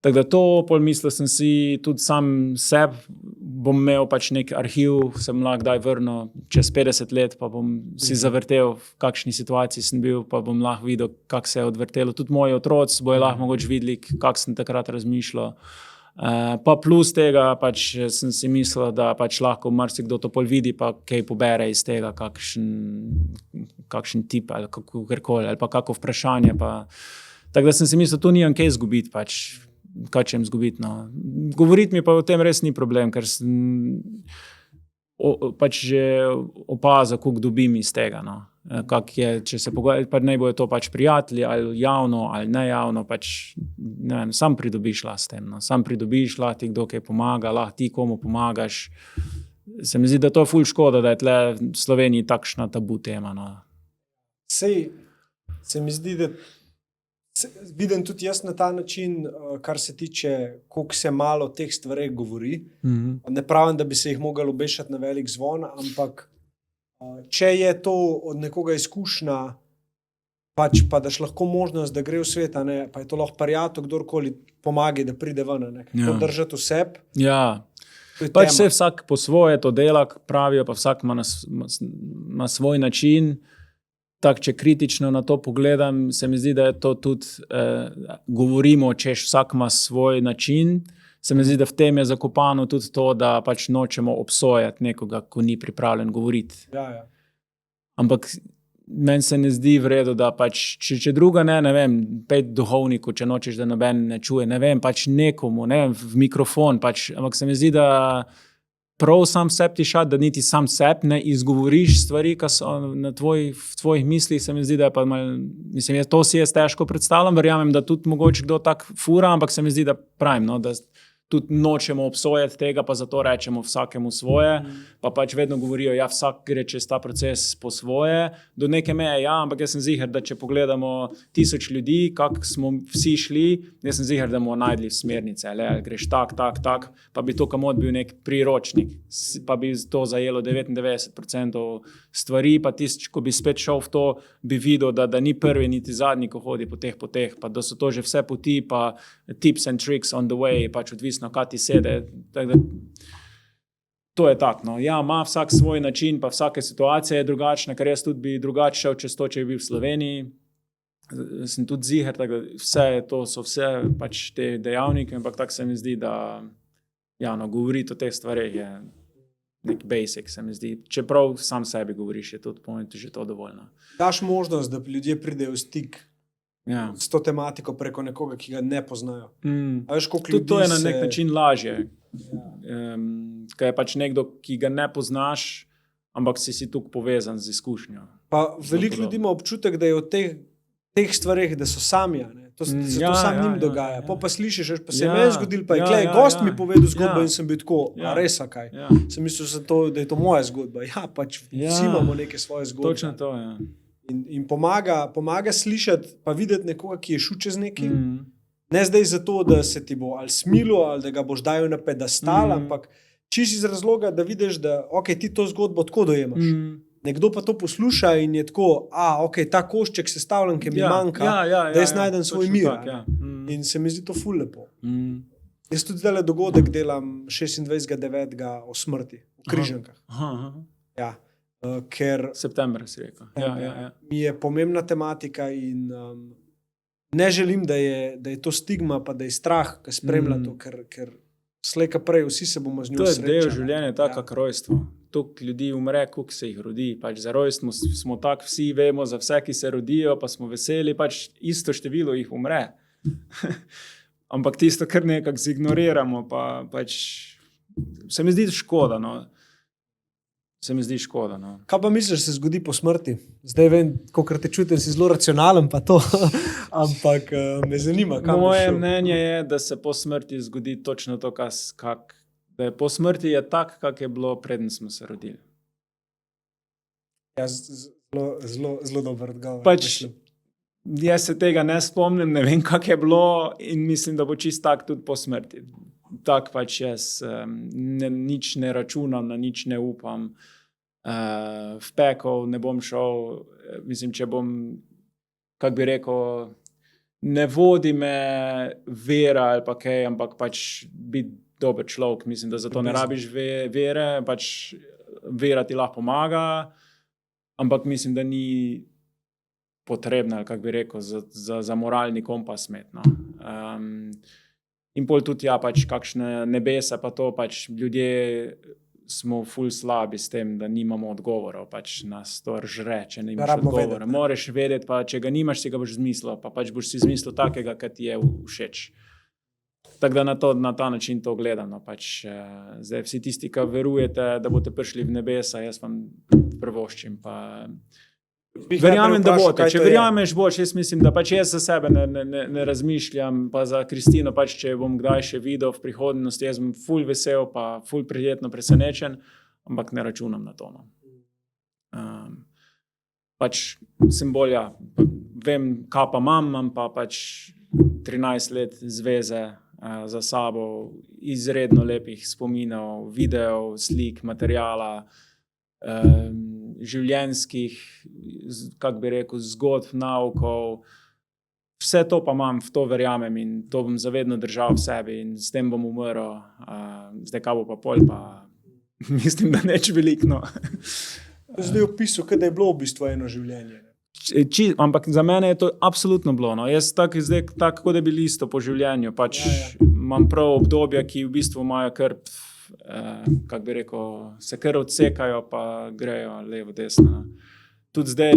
Tako da to, pol mislil sem si tudi sam sebi, bom imel pač nek arhiv, sem lahko kdaj vrnil čez 50 let, pa bom si zavrtel, v kakšni situaciji sem bil, pa bom lahko videl, kako se je odvrtelo. Tudi moji otroci bojo lahko mogoče videli, kako sem takrat razmišljal. Pa plus tega pač sem si mislil, da pač lahko marsikdo to pol vidi, pa kaj pobere iz tega, kakšen tip ali kakorkoli, ali pa kako vprašanje. Pa. Tako da sem si mislil, tu nimam kaj izgubiti pač. Kaj če jim zgubiti, no. Govoriti mi pa o tem res ni problem, ker sem pač že opazil, koliko dobim iz tega, no. Kak je, če se pogovarjati, pa naj bojo to pač prijatelji, ali javno, ali nejavno, pač, ne vem, sam pridobiš lahko s tem, no. Sam pridobiš, lahko ti kdo kaj pomaga, lahko ti komu pomagaš. Se mi zdi, da to je ful škoda, da je tle v Sloveniji takšna tabu tema, no. Sej, se mi zdi, da vidim tudi jaz na ta način, kar se tiče, koliko se malo o teh stvareh govori. Ne pravim, da bi se jih mogli obešati na velik zvon, ampak če je to od nekoga izkušnja, pač pa daš lahko možnost, da gre v svet, ne, pa je to lahko prijatelj, kdorkoli pomagi, da pride ven, ne, to držati vseb. Ja, pač se vsak po svoje to dela, pravijo, pa vsak ima na svoj način. Tako, če kritično na to pogledam, se mi zdi, da je to tudi, govorimo, češ vsak ima svoj način, se mi zdi, da v tem je zakopano tudi to, da pač nočemo obsojati nekoga, ko ni pripravljen govoriti. Ja. Ampak meni se ne zdi v redu, da pač, če druga ne vem, pet duhovniku, če nočeš, da noben ne čuje, ne vem, pač nekomu, ne vem, v mikrofon, pač, ampak se mi zdi, da prav sam sebi tišati, da niti sam sebi ne izgovoriš stvari, ki so v tvojih mislih, se mi zdi, da je pa malo, mislim, to si jaz težko predstavljam, verjamem, da tudi mogoče kdo tak fura, ampak se mi zdi, da pravim, no, da tudi nočemo obsojati tega, pa zato rečemo vsakemu svoje, pa pač vedno govorijo, ja, vsak gre čez ta proces po svoje, do neke meje, ja, ampak jaz sem ziher, da če pogledamo 1000 ljudi, kako smo vsi šli, jaz sem ziher, da bomo najdli smernice, ali greš tak, pa bi to kamot bil nek priročnik, pa bi to zajelo 99% stvari, pa tisti, ko bi spet šel v to, bi videl, da ni prvi niti zadnji, ko hodi po teh poteh, pa da so to že vse poti, pa tips and tricks on the way, pač odvisno, kaj ti sede. To je tako. No. Ja, ima vsak svoj način, pa vsake situacije je drugačna, ker jaz tudi bi drugače šel čez to, če bi bil v Sloveniji. sem tudi ziher, tako da vse to so vse pač te dejavnike, ampak tako se mi zdi, da govoriti o teh stvareh je nek basic, se mi zdi. Čeprav sam sebi govoriš, je tudi po mojem že to dovoljno. Daš možnost, da ljudje pridejo v stik s to tematiko preko nekoga, ki ga ne poznajo. A veš, koliko ljudi to je na nek način lažje. Ker je pač nekdo, ki ga ne poznaš, ampak si tukaj povezan z izkušnjo. Pa veliko ljudi ima občutek, da je od teh stvareh, da so sami, da se to sam njim dogaja. Pa slišiš, pa se je meni zgodilo, pa je gost mi povedal zgodbo in sem bil tako, a res, kaj. Sem mislil, da je to moja zgodba. Pač vsi imamo neke svoje zgodbe. Točno to, In pomaga slišati, pa videti nekoga, ki je šel čez nekaj. Ne zdaj zato, da se ti bo ali smilo, ali da ga boš dajal na pedestal, ampak čisto iz razloga, da vidiš, da ti to zgodbo tako dojemaš. Nekdo pa to posluša in je tako, ta košček sestavljen, ki mi manjka, da jaz najdem svoj mir. In se mi zdi to ful lepo. Jaz tudi zdaj dogodek delam 26.9. o smrti, v Križankah. Ker septembra si rekel. Mi je pomembna tematika in ne želim, da je to stigma, pa da je strah, ki spremlja to, ker slejka prej vsi se bomo z njo srečali. To je del življenja, tako kot rojstvo. Toliko ljudi umre, koliko se jih rodi. Pač za rojstvo smo tako vsi vemo, za vse, ki se rodijo, pa smo veseli, pač isto število jih umre. Ampak tisto, kar nekako zignoriramo, pa pač se mi zdi škoda, Kaj pa misliš, se zgodi po smrti? Zdaj vem, kolikor te čutim, si zelo racionalen pa to, ampak me zanima, kam bo šel. Moje mnenje je, da se po smrti zgodi točno to, da je po smrti je tak, kak je bilo preden smo se rodili. Zelo dober odgovor. Pač, jaz se tega ne spomnim, ne vem, kak je bilo in mislim, da bo čist tak tudi po smrti. Tak pač jaz nič ne računam, na nič ne upam. V pekel ne bom šel, mislim, če bom, kak bi rekel, ne vodi me vera ali pa kaj, ampak pač biti dober človek. Mislim, da zato ne rabiš vere, pač vera ti lahko pomaga, ampak mislim, da ni potrebna, kak bi rekel, za moralni kompas imeti. In pol tudi pač kakšne nebesa, pa to pač ljudje smo ful slabi s tem, da nimamo odgovorov, pač nas to žre, če nimaš odgovora. Moraš vedeti, pa če ga nimaš, si ga boš zmislil, pa pač boš si zmislil takega, ki ti je všeč. Tako da na ta način to gledam. Pač, zdaj vsi tisti, ki verujete, da boste prišli v nebesa, jaz vam prvoščim, pa verjamem, da boste. Če verjameš, boš, jaz mislim, da pač jaz za sebe ne razmišljam, pa za Kristino, pač če bom kdaj še videl v prihodnosti, jaz bom ful vesel, pa ful prijetno presenečen, ampak ne računam na to. Pač sem bolj, vem, kaj pa imam pa pač 13 let zveze za sabo, izredno lepih spominov, videov, slik, materijala, življenjskih, kak bi rekel, zgodb, naukov. Vse to pa imam, v to verjamem in to bom zavedno držal v sebi in s tem bom umrl. Zdaj kaj bo pa pol, pa mislim, da neč veliko. Zdaj opisal, da je bilo v bistvu eno življenje. Ampak za mene je to absolutno bilo. Jaz tako, da bi listo po življenju. Pač imam prav obdobja, ki v bistvu imajo kar kak bi rekel, se kar odsekajo, pa grejo levo, desno. Tudi zdaj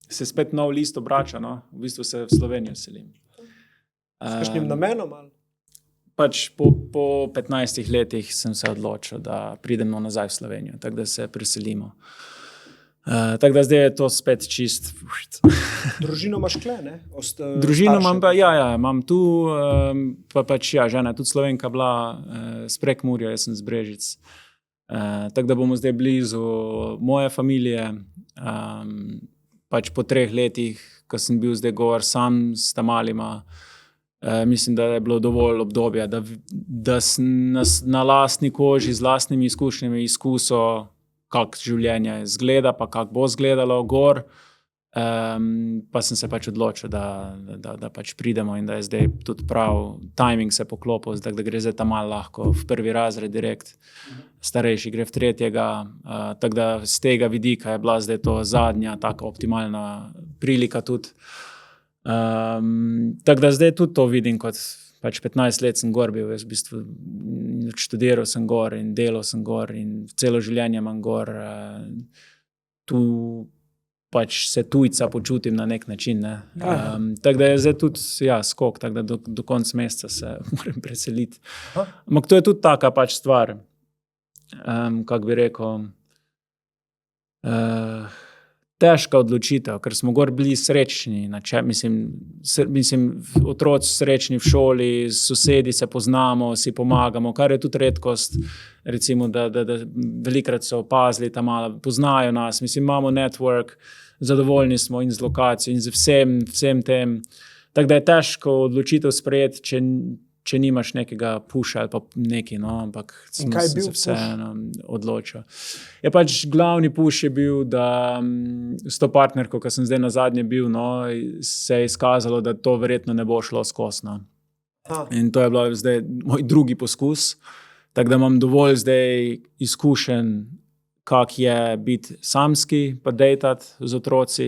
se spet nov list obrača, v bistvu se v Slovenijo selim. S kakšnim namenom? Pač po 15 letih sem se odločil, da pridemo nazaj v Slovenijo, tako da se preselimo. Tako da zdaj je to spet čist. Družino imaš kle, ne? Družino imam pa, imam tu, pa pač žena je tudi Slovenka bila s Prekmurja, jaz sem z Brežic. Tako da bomo zdaj blizu moje familije. Pač po 3 letih, ko sem bil zdaj gor sam s tamalima, mislim, da je bilo dovolj obdobja, da sem na lastni koži, z lastnimi izkušnjami izkusil, kako življenje izgleda, pa kako bo izgledalo gor. pa sem se pač odločil, da pač pridemo in da je zdaj tudi prav timing se poklopil, da gre zdaj tam malo lahko v prvi razred direkt, starejši gre v tretjega, tako da z tega vidika je bila zdaj to zadnja taka optimalna prilika tudi. Tako da zdaj tudi to vidim kot pač 15 let sem gor bil, jaz v bistvu študiral sem gor in delal sem gor in celo življenje imam gor. Tu pač se tujca počutim na nek način. Ne. Tako da je zdaj tudi skok, tako da do konca meseca se moram preseliti. Ampak to je tudi taka pač stvar, kako bi rekel, težka odločitev, ker smo gor bili srečni, mislim, otroci srečni v šoli, sosedi se poznamo, si pomagamo, kar je tudi redkost, recimo, da velikrat so opazili tam malo, poznajo nas, mislim, imamo network, zadovoljni smo in z lokacijo in z vsem tem. Tako da je težko odločitev sprejeti, če nimaš nekega pusha ali pa nekaj, no, ampak sem se vseeno odločil. Ja, pač glavni push je bil, da s to partnerko, ko sem zdaj nazadnje bil, no, se je izkazalo, da to verjetno ne bo šlo skozi. No. In to je bilo zdaj moj drugi poskus, tako da imam dovolj zdaj izkušenj, kak je biti samski, pa dejtati z otroci,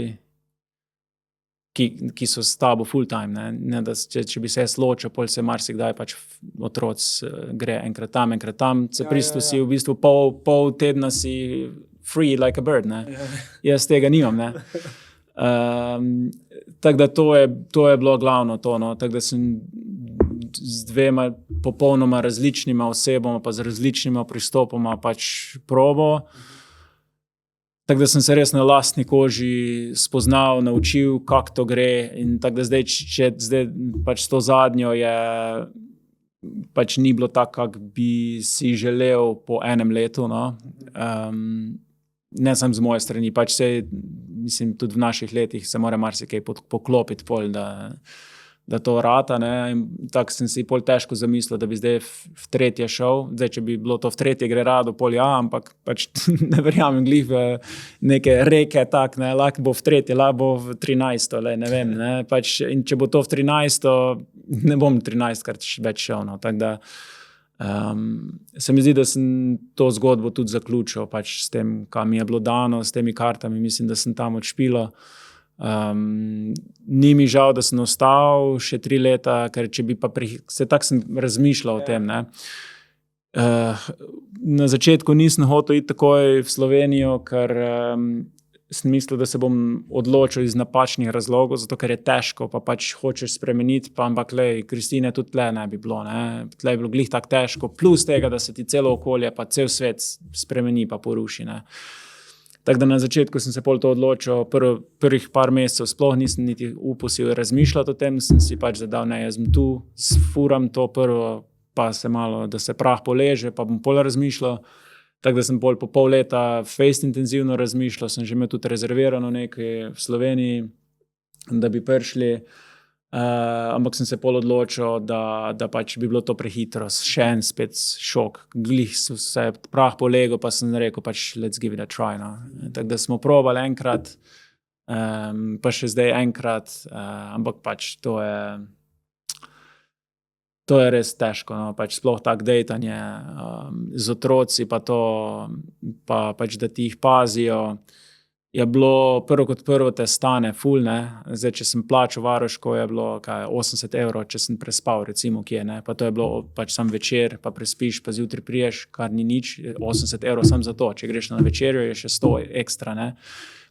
ki so s tabo full time. Ne, da če bi se ločil, pol se marsikdaj pač otroc gre enkrat tam, se pristosi v bistvu pol tedna si free like a bird. Ne. Jaz tega nimam. Ne. Tako da to je bilo glavno to. No. Tako da sem z dvema popolnoma različnima osebama pa z različnima pristopoma pač probo. Tako da sem se res na lastni koži spoznal, naučil, kako to gre in tako da zdaj pač s to zadnjo je pač ni bilo tako, kak bi si želel po enem letu, no. Ne samo z moje strani, pač mislim, tudi v naših letih se mora marsikaj poklopiti pol, da to rata, ne, in tako sem si pol težko zamislil, da bi zdaj v tretje šel, zdaj, če bi bilo to v tretje gre rado, pol ampak pač ne verjamem glih v neke reke, tak, ne, lahko bo v tretje, lahko bo v 13, ne vem, ne, pač, in če bo to v 13, ne bom 13krat več šel, no, tako da se mi zdi, da sem to zgodbo tudi zaključil, pač s tem, kam mi je bilo dano, s temi kartami, mislim, da sem tam odšpilo. Ni mi žal, da sem ostal še 3 leta, ker če bi pa tako sem razmišljal o tem, ne. Na začetku nisem hotel iti takoj v Slovenijo, ker sem mislil, da se bom odločil iz napačnih razlogov, zato ker je težko, pa pač hočeš spremeniti, pa ampak Kristine tudi tle ne bi bilo, ne. Tle je bilo glih tako težko, plus tega, da se ti celo okolje, pa cel svet spremeni pa poruši, ne. Tako da na začetku sem se pol to odločil, prvih par mesecev sploh nisem niti upal si razmišljati o tem, sem si pač zadal, ne, jaz sem tu, sfuram to prvo, pa se malo, da se prah poleže, pa bom pol razmišljal. Tako da sem pol po pol leta fejst intenzivno razmišljal, sem že imel tudi rezervirano nekaj v Sloveniji, da bi prišli. Ampak sem se pol odločil, da pač bi bilo to prehitro, še en spet šok. Glih se prah polegel, pa sem rekel pač let's give it a try. No. Tako da smo probali enkrat, pa še zdaj enkrat, ampak pač to je res težko, no. Pač sploh tak dejtanje z otroci, pa to, pa pač da ti jih pazijo. Je bilo prvo kot prvo te stane ful, ne. Zdaj, če sem plačal varuško, je bilo 80 €, če sem prespal, recimo, kje, ne. Pa to je bilo pač sam večer, pa prespiš, pa zjutraj priješ, kar ni nič, 80 € sam za to. Če greš na večerjo, je še 100 ekstra, ne.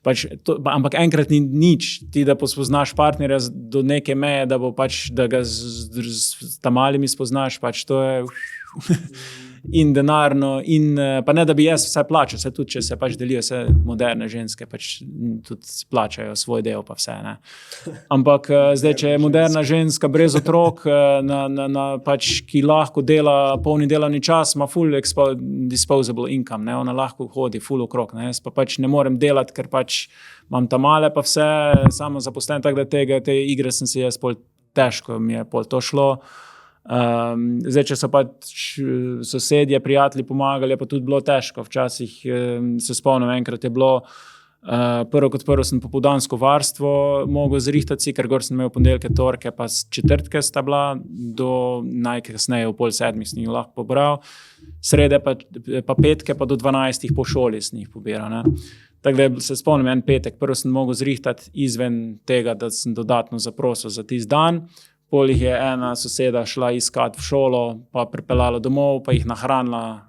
Pač ampak enkrat ni nič, ti da spoznaš partnerja do neke meje, da bo pač, da ga s tamalimi spoznaš, pač to je in denarno, in pa ne, da bi jaz vse plačal, vse tudi, če se pač delijo vse moderne ženske, pač tudi plačajo svoj del, pa vse, ne. Ampak zdaj, če je moderna ženska brez otrok, pač, ki lahko dela polni delovni čas, ima full disposable income, ne, ona lahko hodi full okrog, ne, jaz pa pač ne morem delati, ker pač imam tam male pa vse, samo zaposlen, tako da te igre sem si jaz pol težko, mi je pol to šlo. Zdaj, če so pač sosedje, prijatelji pomagali, je pa tudi bilo težko. Včasih se spomnim, enkrat je bilo, Prvo kot prvo sem popoldansko varstvo mogel zrihtati, ker gor sem imel ponedeljke, torke, pa četrtke sta bila, do najkasneje v 6:30 sem jih lahko pobral, srede pa petke, pa do 12 po šoli sem jih pobiral. Ne. Tako da se spomnim en petek, prvo sem mogel zrihtati izven tega, da sem dodatno zaprosil za tisti dan. Pol jih je ena soseda šla iskat v šolo, pa pripeljala domov, pa jih nahranila,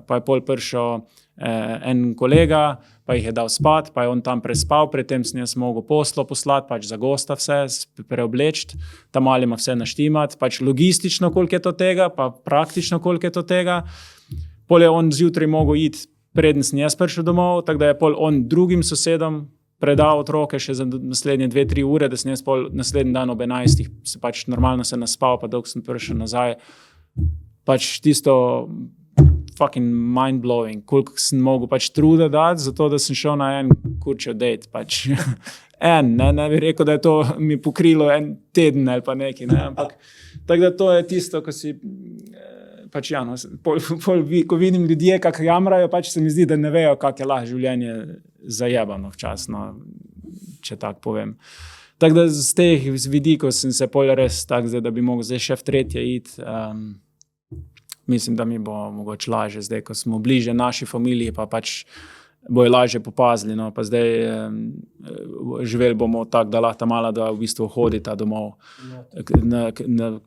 pa je pol prišel en kolega, pa jih je dal spat, pa je on tam prespal, predtem sem jaz mogel poslo poslati, pač za gosta vse, preobleči, tam ali ima vse naštimati, pač logistično, koliko je to tega, pa praktično, koliko je to tega. Pol je on zjutraj mogel iti, preden sem jaz prišel domov, tako da je pol on drugim sosedom predal otroke še za naslednje 2-3 ure, da sem jaz pol naslednji dan ob 11 se pač normalno se naspal, pa dolgo sem prišel nazaj. Pač tisto fucking mind-blowing, koliko sem mogel pač truda dati, zato da sem šel na en kurčev date. Pač. Ne bi rekel, da je to mi pokrilo en teden ali pa nekaj. Ne? Ampak, tako da to je tisto, ko si... Pač ja, no, ko vidim ljudje, kako jamrajo, pač se mi zdi, da ne vejo, kako je lahko življenje zajebano včasno, če tako povem. Tako da z teh vidikov sem se pol res tak, da bi mogel zdaj še v tretje iti. Mislim, da mi bo mogoče lažje zdaj, ko smo bliže naši familiji, pa pač bojo lažje popazili. No, pa zdaj živeli bomo tako, da lahko mala, da v bistvu hodita domov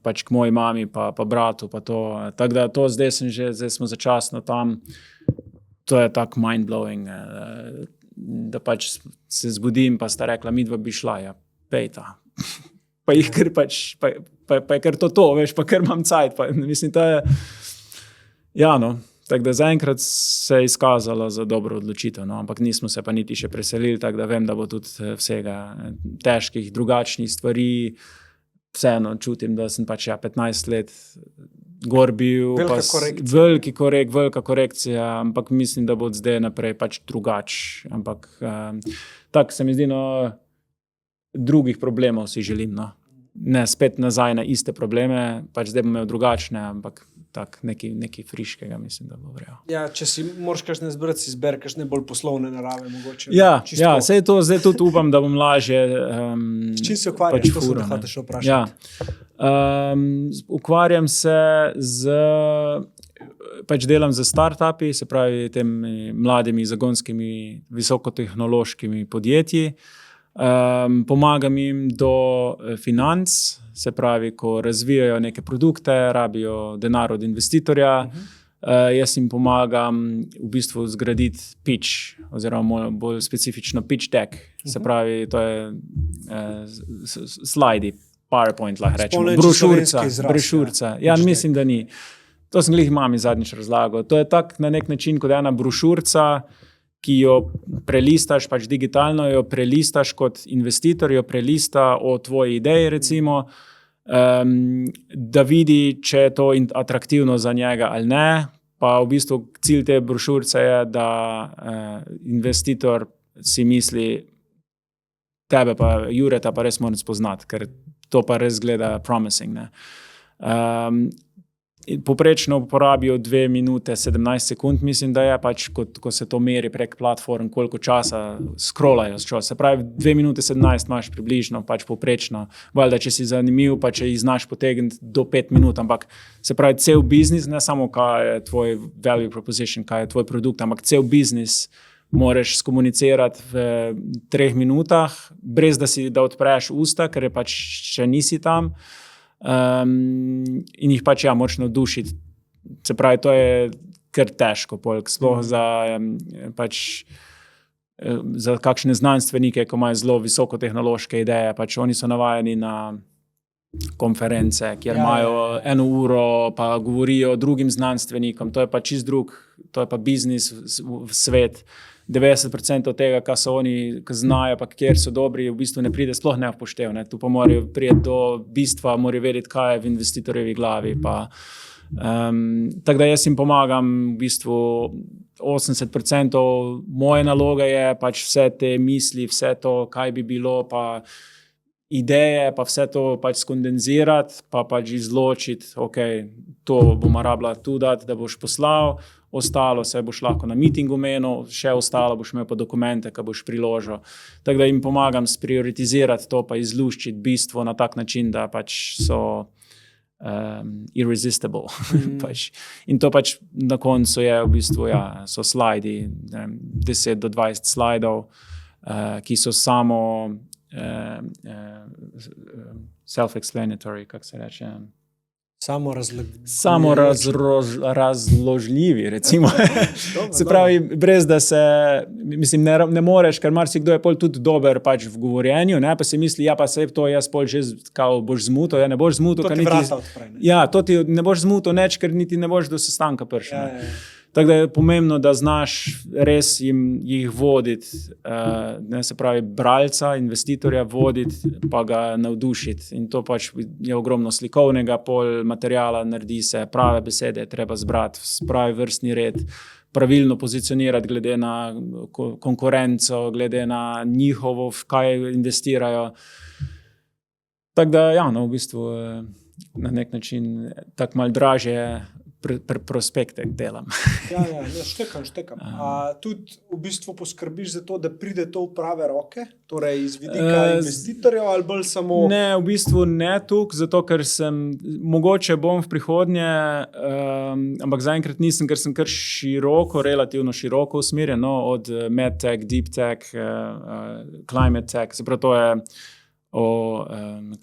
pač k moji mami, pa bratu, pa to. Tako da to zdaj smo začasno tam. To je tako mind-blowing, da pač se zbudim, pa sta rekla, midva bi šla, ja, pejta. Pa jih kar pač, pa je kar to, veš, pa kar imam cajt. Pa, mislim, to je, ja, no. Tako da zaenkrat se je izkazalo za dobro odločitev, no, ampak nismo se pa niti še preselili, tako da vem, da bo tudi vsega težkih, drugačnih stvari. Vseeno čutim, da sem pač 15 let gor bil, velika korekcija, ampak mislim, da bo zdaj naprej pač drugač. Ampak tako se mi zdi, no, drugih problemov si želim, no. Ne spet nazaj na iste probleme, pač zdaj bom imel drugačne, ampak tak, nekaj friškega, mislim, da bo vrel. Ja, če si moraš kakšne zbrati, si izber kakšne bolj poslovne narave, mogoče. Ja, saj to zdaj tudi upam, da bom lažje S čim se ukvarjaš, pač to sem hotel še vprašati. Ja. Ukvarjam se pač delam z startupi, se pravi temi mladimi zagonskimi visokotehnološkimi podjetji. Pomagam jim do financ, se pravi, ko razvijajo neke produkte, rabijo denar od investitorja. Jaz jim pomagam v bistvu zgraditi pitch, oziroma bolj specifično pitch deck. Se pravi, to je slajdi, PowerPoint lahko rečemo, brošurca. Ja, mislim, da ni. To sem glih mami zadnjič razlagal. To je tak na nek način kot ena brošurca, ki jo prelistaš, pač digitalno jo prelistaš kot investitor, jo prelista o tvoji ideji, recimo, da vidi, če je to atraktivno za njega ali ne. Pa v bistvu cilj te brošurce je, da investitor si misli, tebe pa Jureta pa res moram spoznati, ker to pa res gleda promising. Ne? Poprečno porabijo 2 minute 17 sekund, mislim, da je pač, ko se to meri prek platform, koliko časa scrollajo. Se pravi, 2 minute 17 imaš približno, pač poprečno. Valjda, če si zanimiv, pa če jih znaš potegniti do 5 minut, ampak se pravi, cel biznis, ne samo kaj je tvoj value proposition, kaj je tvoj produkt, ampak cel biznis moraš skomunicirati v 3 minutah, brez da odpreš usta, ker je pač še nisi tam. In jih pač moraš navdušiti. Se pravi, to je kar težko, sploh za kakšne znanstvenike, ko imajo zelo visokotehnološke ideje, pač oni so navajeni na konference, kjer imajo 1 uro, pa govorijo drugim znanstvenikom, to je pa čist drug, to je pa biznis v svet. 90% od tega, kar so oni znajo, pa kjer so dobri, v bistvu ne pride sploh ne v poštev. Ne. Tu pa morajo priti do bistva, morajo vedeti, kaj je v investitorjevi glavi. Tako da jaz jim pomagam, v bistvu 80% moje naloge je pač vse te misli, vse to, kaj bi bilo, pa ideje, pa vse to pač skondenzirati, pa pač izločiti, ok, to bomo rabila tu dati, da boš poslal, ostalo se boš lahko na meetingu menil, še ostalo boš imel pa dokumente, ki boš priložil. Tako da jim pomagam sprioritizirati to, pa izluščiti bistvo na tak način, da pač so irresistible. Pač. In to pač na koncu je v bistvu, ja, so slajdi, 10 do 20 slajdov, ki so samo self-explanatory, kako se reče. Samo razložljivi, recimo. Se pravi, brez da se, mislim, ne moreš, ker marsikdo je pol tudi dober pač v govorjenju, ne, pa si misli, ja, pa se to jaz pol že kao boš zmuto, ja, ne boš zmuto, to ti vrata odpre. Ja, to ti ne boš zmuto neč, ker niti ne boš do sestanka prišel. Ja. Tako da je pomembno, da znaš res jih voditi, se pravi bralca, investitorja voditi, pa ga navdušiti. In to pač je ogromno slikovnega pol materijala, naredi se prave besede, treba zbrati, pravi vrstni red, pravilno pozicionirati glede na konkurenco, glede na njihovo, v kaj investirajo. Tako da, ja, no, v bistvu na nek način tako malo dražje prospektek delam. Ja, štekam. Tudi v bistvu poskrbiš za to, da pride to v prave roke, torej iz vidika investitorjev ali bolj samo... Ne, v bistvu ne tukaj, zato ker mogoče bom v prihodnje, ampak zaenkrat nisem, ker sem kar relativno široko usmerjen, no, od medtech, deeptech, climate tech, se pravi, to je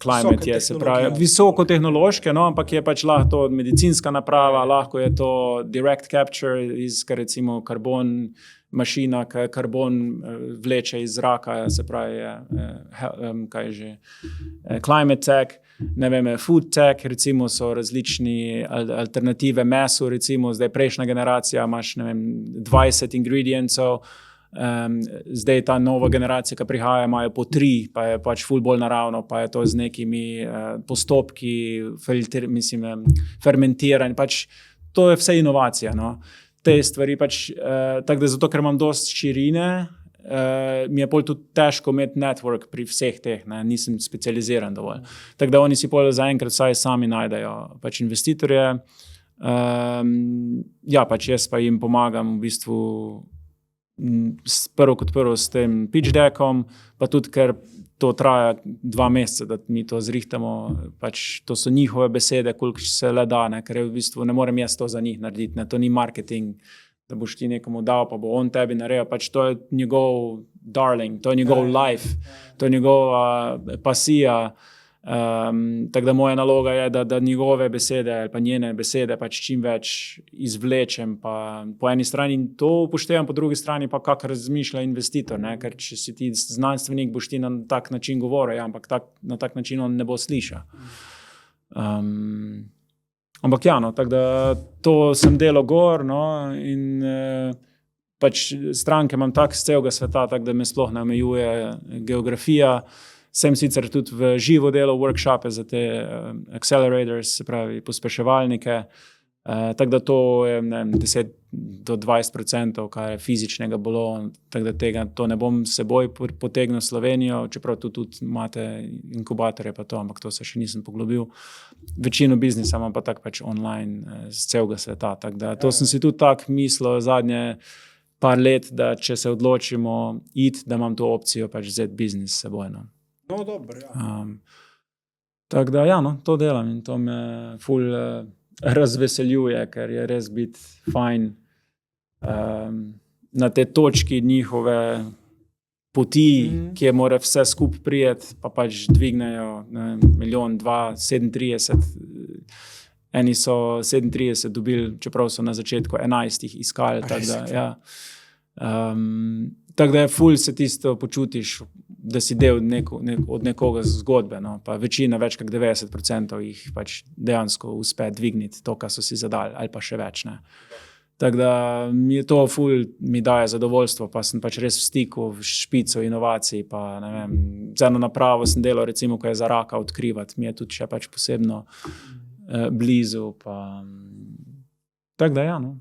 climate je, se pravi, visoko tehnološke, no, ampak je pač lahko to medicinska naprava, lahko je to direct capture kar recimo karbon, mašina, ki karbon vleče iz zraka, se pravi, kaj je že, climate tech, ne vem, food tech, recimo so različni alternative mesu, recimo, zdaj prejšnja generacija, imaš, ne vem, 20 ingredientsov, zdaj ta nova generacija, ki prihaja, imajo po 3, pa je pač ful bolj naravno, pa je to z nekimi postopki fermentiranja, pač to je vse inovacija, no. Te stvari pač, tako da zato, ker imam dosti širine, mi je pol tudi težko imeti network pri vseh teh, ne, nisem specializiran dovolj. Tako da oni si pol zaenkrat vsaj sami najdejo pač investitorje, ja, pač jaz pa jim pomagam v bistvu prvo kot prvo s tem pitch deckom, pa tudi, ker to traja 2 meseca, da mi to zrihtamo, pač to so njihove besede, koliko se le da, ne, ker v bistvu ne morem jaz to za njih narediti, ne, to ni marketing, da boš ti nekomu dal, pa bo on tebi naredil, pač to je njegov darling, to je njegov life, to je njegova pasija. Tako da moja naloga je, da njegove besede ali pa njene besede pač čim več izvlečem, pa po eni strani to upoštevam, po drugi strani pa kako razmišlja investitor, ne? Ker če si ti znanstvenik, boš ti na tak način govoril, ja, ampak na tak način on ne bo slišal. Ampak ja, no, tako da to sem delal gor, no, in pač stranke imam tak z celega sveta, tako da me sploh ne omejuje geografija. Sem sicer tudi v živo delal workshope za te accelerators, se pravi pospeševalnike, tako da to je 10 do 20%, kar je fizičnega bilo, tako da tega to ne bom seboj potegnil Slovenijo, čeprav tudi imate inkubatorje pa to, ampak to se še nisem poglobil. Večino biznisa imam pa tako pač online z celega sveta, tako da to sem si tudi tako mislil zadnje par let, da če se odločimo iti, da imam to opcijo pač vzeti biznis s seboj, no. No, dobro, ja. Tako da, ja, no, to delam in to me ful razveseljuje, ker je res biti fajn na te točki njihove poti, kjer mora vse skupaj prijeti, pa pač dvignejo 1 milijon, 2, 37. Eni so 37 dobili, čeprav so na začetku 11 iskali, tako da, ja. Tako da je ful se tisto počutiš, da si del od nekoga zgodbe, no, pa večina, več kot 90% jih pač dejansko uspe dvigniti to, kar so si zadali, ali pa še več, ne. Tako da mi je to ful, mi daje zadovoljstvo, pa sem pač res v stiku, v špico inovacij, pa ne vem, z eno napravo sem delal, recimo, ko je za raka odkrivati, mi je tudi še pač posebno blizu, pa tako da, ja, no,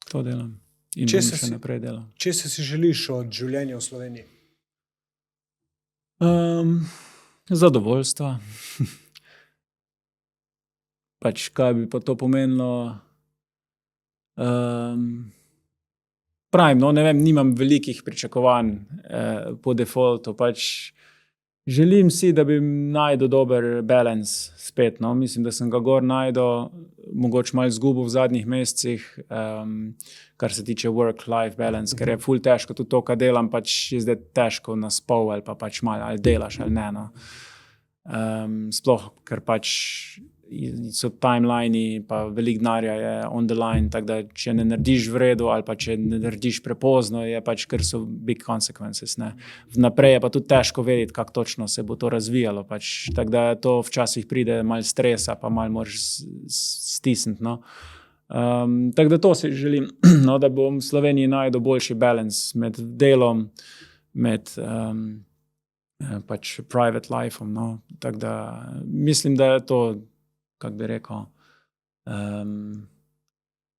to delam in bom še naprej delal. Če se si želiš od življenja v Sloveniji? Zadovoljstva. Pač kaj bi pa to pomenilo? Pravim, no, ne vem, nimam velikih pričakovanj po defaultu. Pač želim si, da bi najdel dober balans spet. No. Mislim, da sem ga gor najdel, mogoče malo izgubil v zadnjih mesecih, kar se tiče work-life balance, ker je ful težko tudi to, kar delam, pač je zdaj težko na spol ali pa pač malo, ali delaš ali ne. No. Sploh, ker pač so timelini, pa veliko denarja je on the line, tako da če ne narediš v redu ali pa če ne narediš prepozno, je pač, ker so big consequences. Ne. Vnaprej je pa tudi težko vedeti, kako točno se bo to razvijalo, pač, tako da to včasih pride malo stresa, pa malo moraš stisniti. No. Tako da to si želim, no, da bom v Sloveniji najdel boljši balans med delom, med pač private lifeom. No. Tako da mislim, da je to, kako bi rekel,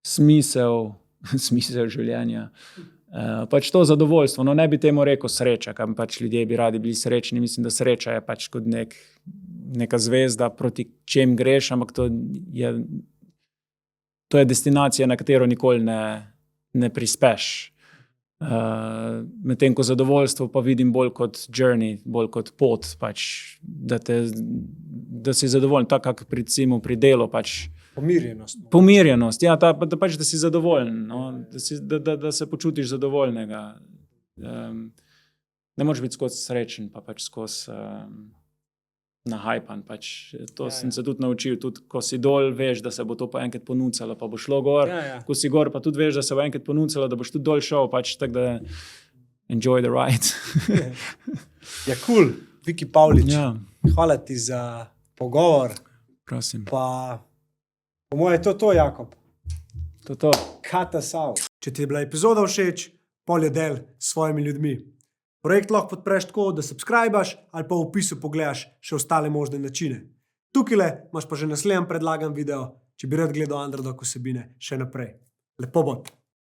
smisel življenja. Pač to zadovoljstvo. No, ne bi temu rekel sreča, kam pač ljudje bi radi bili srečni. Mislim, da sreča je pač kot neka zvezda, proti čem greš, ampak to je destinacija, na katero nikoli ne prispeš. Medtem ko zadovoljstvo pa vidim bolj kot journey, bolj kot pot, pač, da si zadovoljen, tako kako pri delu. Pač, pomirjenost, ja, pač, da si zadovoljen, no, da se počutiš zadovoljnega. Ne moreš biti skozi srečen, pa pač skozi nahajpan. Pač. To sem se tudi naučil. Tudi, ko si dol, veš, da se bo to pa enkrat ponucalo, pa bo šlo gor. Ko si gor, pa tudi veš, da se bo enkrat ponucalo, da boš tudi dol šel. Pač, tako da enjoy the ride. Ja, cool. Viki Pavlič, hvala ti za pogovor. Prosim. Pa po moje to, Jakob. To. Kata sav. Če ti je bila epizoda všeč, polje del s svojimi ljudmi. Projekt lahko podpreš tako, da subscribaš ali pa v opisu pogledaš še ostale možne načine. Tukajle imaš pa že naslednji predlagan video, če bi rad gledal Underdog vsebine še naprej. Lepo bod.